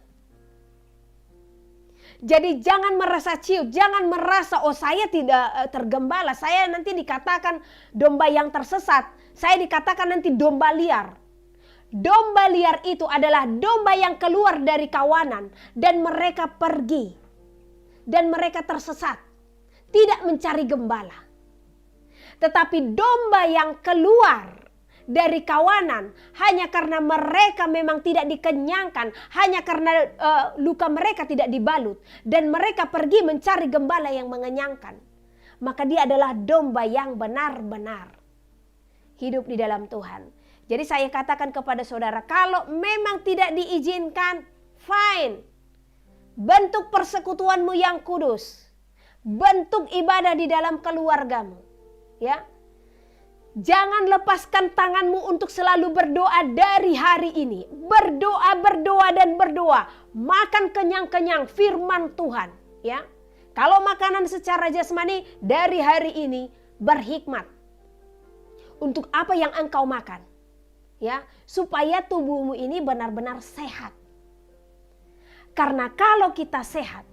Jadi jangan merasa ciut, jangan merasa oh saya tidak tergembala, saya nanti dikatakan domba yang tersesat, saya dikatakan nanti domba liar. Domba liar itu adalah domba yang keluar dari kawanan dan mereka pergi dan mereka tersesat, tidak mencari gembala. Tetapi domba yang keluar dari kawanan hanya karena mereka memang tidak dikenyangkan, hanya karena luka mereka tidak dibalut, dan mereka pergi mencari gembala yang mengenyangkan, maka dia adalah domba yang benar-benar hidup di dalam Tuhan. Jadi saya katakan kepada saudara, kalau memang tidak diizinkan, fine, bentuk persekutuanmu yang kudus, bentuk ibadah di dalam keluargamu. Ya, jangan lepaskan tanganmu untuk selalu berdoa dari hari ini. Berdoa, berdoa dan berdoa. Makan kenyang-kenyang firman Tuhan. Ya, kalau makanan secara jasmani dari hari ini berhikmat untuk apa yang engkau makan. Ya, supaya tubuhmu ini benar-benar sehat. Karena kalau kita sehat,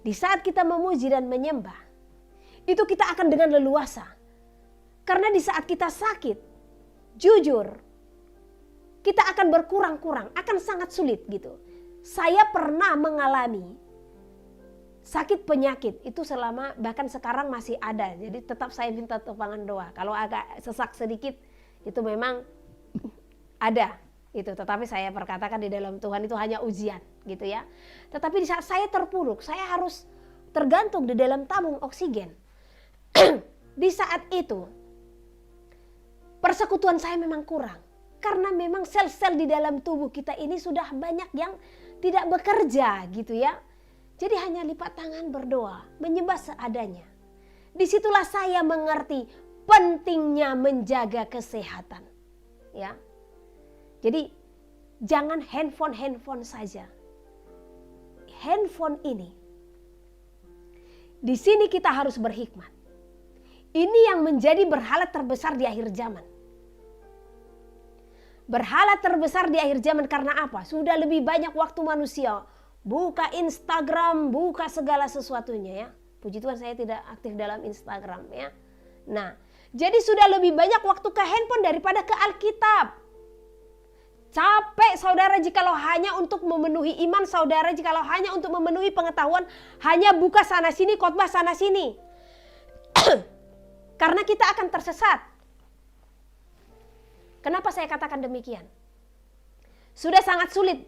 di saat kita memuji dan menyembah, itu kita akan dengan leluasa. Karena di saat kita sakit, jujur, kita akan berkurang-kurang, akan sangat sulit gitu. Saya pernah mengalami sakit penyakit itu selama, bahkan sekarang masih ada. Jadi tetap saya minta topangan doa. Kalau agak sesak sedikit, itu memang ada. Itu, tetapi saya perkatakan di dalam Tuhan itu hanya ujian gitu ya. Tetapi di saat saya terpuruk, saya harus tergantung di dalam tabung oksigen. Di saat itu, persekutuan saya memang kurang. Karena memang sel-sel di dalam tubuh kita ini sudah banyak yang tidak bekerja gitu ya. Jadi hanya lipat tangan berdoa, menyembah seadanya. Disitulah saya mengerti pentingnya menjaga kesehatan. Ya. Jadi jangan handphone saja. Handphone ini, di sini kita harus berhikmat. Ini yang menjadi berhala terbesar di akhir zaman. Berhala terbesar di akhir zaman karena apa? Sudah lebih banyak waktu manusia buka Instagram, buka segala sesuatunya ya. Puji Tuhan saya tidak aktif dalam Instagram ya. Nah, jadi sudah lebih banyak waktu ke handphone daripada ke Alkitab. Capek saudara jikalau hanya untuk memenuhi iman saudara, jikalau hanya untuk memenuhi pengetahuan, hanya buka sana sini, khotbah sana sini. Karena kita akan tersesat. Kenapa saya katakan demikian? Sudah sangat sulit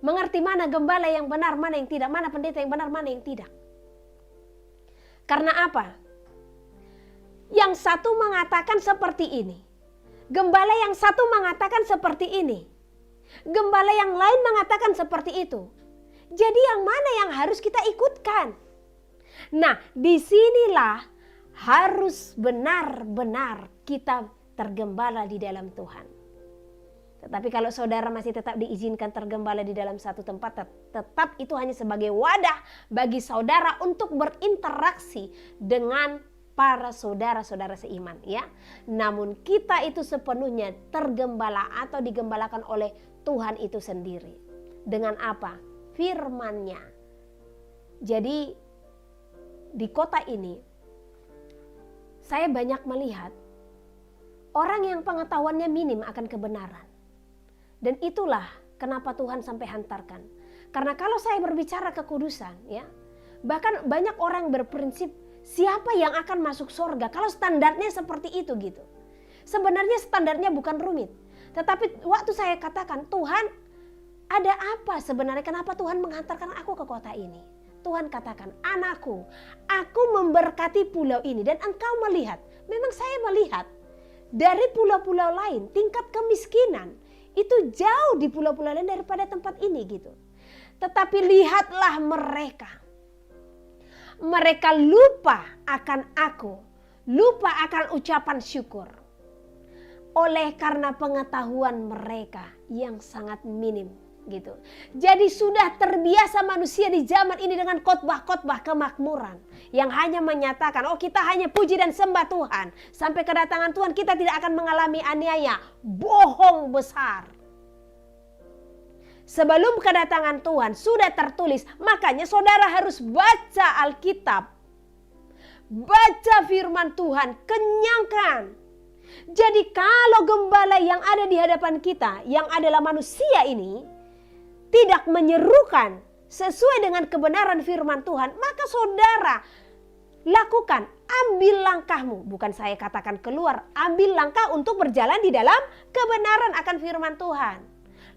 mengerti mana gembala yang benar, mana yang tidak, mana pendeta yang benar, mana yang tidak. Karena apa? Yang satu mengatakan seperti ini. Gembala yang satu mengatakan seperti ini. Gembala yang lain mengatakan seperti itu. Jadi yang mana yang harus kita ikutkan? Nah, disinilah harus benar-benar kita tergembala di dalam Tuhan. Tetapi kalau saudara masih tetap diizinkan tergembala di dalam satu tempat, tetap itu hanya sebagai wadah bagi saudara untuk berinteraksi dengan para saudara-saudara seiman ya. Namun kita itu sepenuhnya tergembala atau digembalakan oleh Tuhan itu sendiri. Dengan apa? Firman-Nya. Jadi di kota ini saya banyak melihat orang yang pengetahuannya minim akan kebenaran. Dan itulah kenapa Tuhan sampai hantarkan. Karena kalau saya berbicara kekudusan ya, bahkan banyak orang berprinsip siapa yang akan masuk surga kalau standarnya seperti itu gitu. Sebenarnya standarnya bukan rumit. Tetapi waktu saya katakan, Tuhan ada apa sebenarnya, kenapa Tuhan menghantarkan aku ke kota ini? Tuhan katakan, anakku, aku memberkati pulau ini dan engkau melihat. Memang saya melihat dari pulau-pulau lain tingkat kemiskinan itu jauh di pulau-pulau lain daripada tempat ini gitu. Tetapi lihatlah mereka. Mereka lupa akan aku, lupa akan ucapan syukur. Oleh karena pengetahuan mereka yang sangat minim gitu. Jadi sudah terbiasa manusia di zaman ini dengan khotbah-khotbah kemakmuran yang hanya menyatakan, oh kita hanya puji dan sembah Tuhan. Sampai kedatangan Tuhan kita tidak akan mengalami aniaya. Bohong besar. Sebelum kedatangan Tuhan sudah tertulis, makanya saudara harus baca Alkitab. Baca firman Tuhan, kenyangkan. Jadi kalau gembala yang ada di hadapan kita, yang adalah manusia ini, tidak menyerukan sesuai dengan kebenaran firman Tuhan, maka saudara lakukan, ambil langkahmu. Bukan saya katakan keluar, ambil langkah untuk berjalan di dalam kebenaran akan firman Tuhan.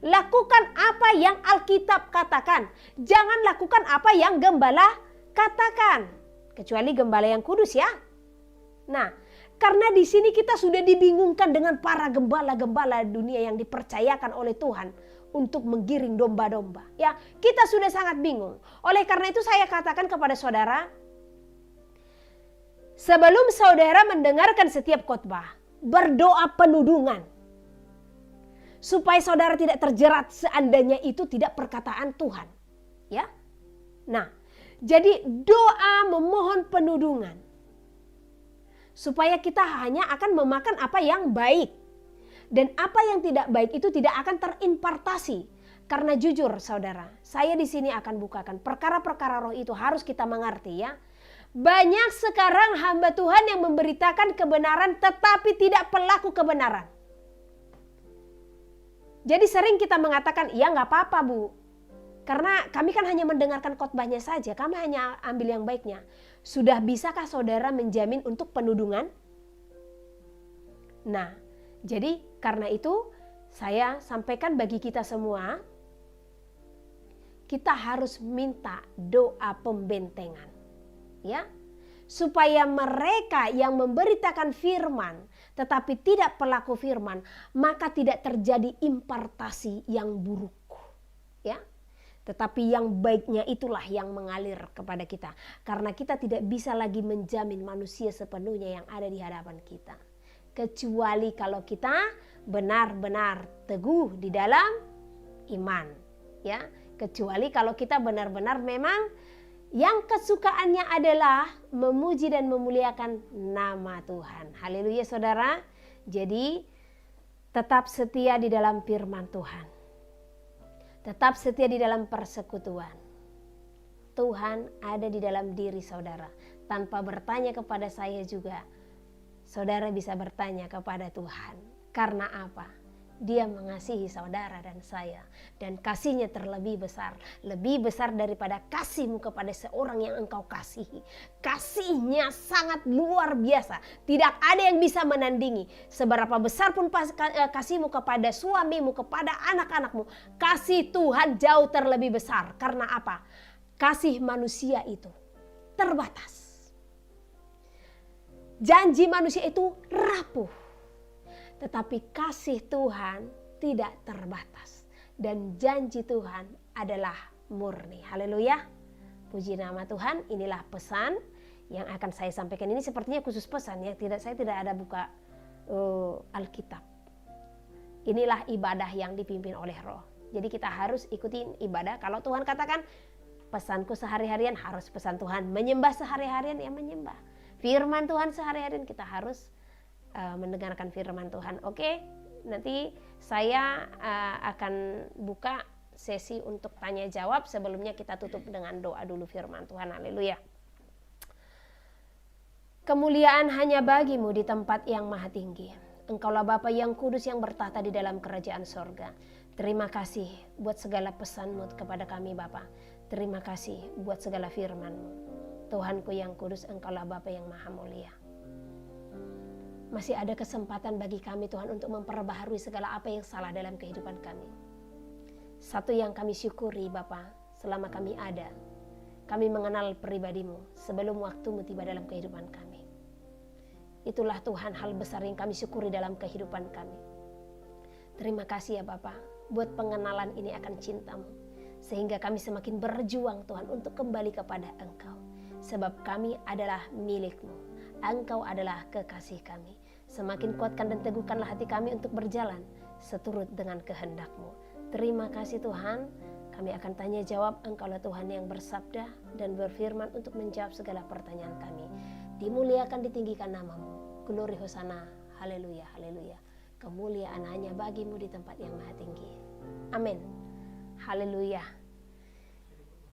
Lakukan apa yang Alkitab katakan. Jangan lakukan apa yang gembala katakan. Kecuali gembala yang kudus ya. Nah, karena di sini kita sudah dibingungkan dengan para gembala-gembala dunia yang dipercayakan oleh Tuhan untuk menggiring domba-domba. Ya, kita sudah sangat bingung. Oleh karena itu saya katakan kepada saudara, sebelum saudara mendengarkan setiap khotbah, berdoa penudungan. Supaya saudara tidak terjerat seandainya itu tidak perkataan Tuhan. Ya. Nah, jadi doa memohon penudungan. Supaya kita hanya akan memakan apa yang baik. Dan apa yang tidak baik itu tidak akan terimpartasi. Karena jujur saudara, saya di sini akan bukakan perkara-perkara roh itu harus kita mengerti ya. Banyak sekarang hamba Tuhan yang memberitakan kebenaran tetapi tidak pelaku kebenaran. Jadi sering kita mengatakan, ya nggak apa-apa Bu. Karena kami kan hanya mendengarkan khotbahnya saja, kami hanya ambil yang baiknya. Sudah bisakah saudara menjamin untuk penudungan? Nah, jadi karena itu saya sampaikan bagi kita semua, kita harus minta doa pembentengan. Ya, supaya mereka yang memberitakan firman tetapi tidak pelaku firman, maka tidak terjadi impartasi yang buruk. Ya. Tetapi yang baiknya itulah yang mengalir kepada kita. Karena kita tidak bisa lagi menjamin manusia sepenuhnya yang ada di hadapan kita. Kecuali kalau kita benar-benar teguh di dalam iman. Ya. Kecuali kalau kita benar-benar memang yang kesukaannya adalah memuji dan memuliakan nama Tuhan. Haleluya saudara. Jadi tetap setia di dalam firman Tuhan. Tetap setia di dalam persekutuan. Tuhan ada di dalam diri saudara. Tanpa bertanya kepada saya juga, saudara bisa bertanya kepada Tuhan. Karena apa? Dia mengasihi saudara dan saya. Dan kasihnya terlebih besar. Lebih besar daripada kasihmu kepada seorang yang engkau kasihi. Kasihnya sangat luar biasa. Tidak ada yang bisa menandingi. Seberapa besar pun kasihmu kepada suamimu, kepada anak-anakmu. Kasih Tuhan jauh terlebih besar. Karena apa? Kasih manusia itu terbatas. Janji manusia itu rapuh. Tetapi kasih Tuhan tidak terbatas. Dan janji Tuhan adalah murni. Haleluya. Puji nama Tuhan. Inilah pesan yang akan saya sampaikan. Ini sepertinya khusus pesan ya. Saya tidak ada buka Alkitab. Inilah ibadah yang dipimpin oleh Roh. Jadi kita harus ikutin ibadah. Kalau Tuhan katakan pesanku sehari-harian, harus pesan Tuhan. Menyembah sehari-harian, ya menyembah. Firman Tuhan sehari-harian, kita harus mendengarkan firman Tuhan. Oke, nanti saya akan buka sesi untuk tanya jawab. Sebelumnya kita tutup dengan doa dulu firman Tuhan. Haleluya. Kemuliaan hanya bagimu di tempat yang maha tinggi. Engkaulah Bapa yang kudus yang bertahta di dalam kerajaan sorga. Terima kasih buat segala pesanmu kepada kami Bapa. Terima kasih buat segala firman-Mu. Tuhanku yang kudus, Engkaulah Bapa yang maha mulia. Masih ada kesempatan bagi kami Tuhan untuk memperbaharui segala apa yang salah dalam kehidupan kami. Satu yang kami syukuri Bapa, selama kami ada, kami mengenal pribadi-Mu sebelum waktu-Mu tiba dalam kehidupan kami. Itulah Tuhan hal besar yang kami syukuri dalam kehidupan kami. Terima kasih ya Bapa, buat pengenalan ini akan cinta-Mu. Sehingga kami semakin berjuang Tuhan untuk kembali kepada Engkau. Sebab kami adalah milik-Mu. Engkau adalah kekasih kami. Semakin kuatkan dan teguhkanlah hati kami untuk berjalan seturut dengan kehendak-Mu. Terima kasih Tuhan. Kami akan tanya jawab. Engkaulah Tuhan yang bersabda dan berfirman untuk menjawab segala pertanyaan kami. Dimuliakan, ditinggikan nama-Mu. Glory Hosana. Haleluya, haleluya. Kemuliaan hanya bagi-Mu di tempat yang maha tinggi. Amin. Haleluya.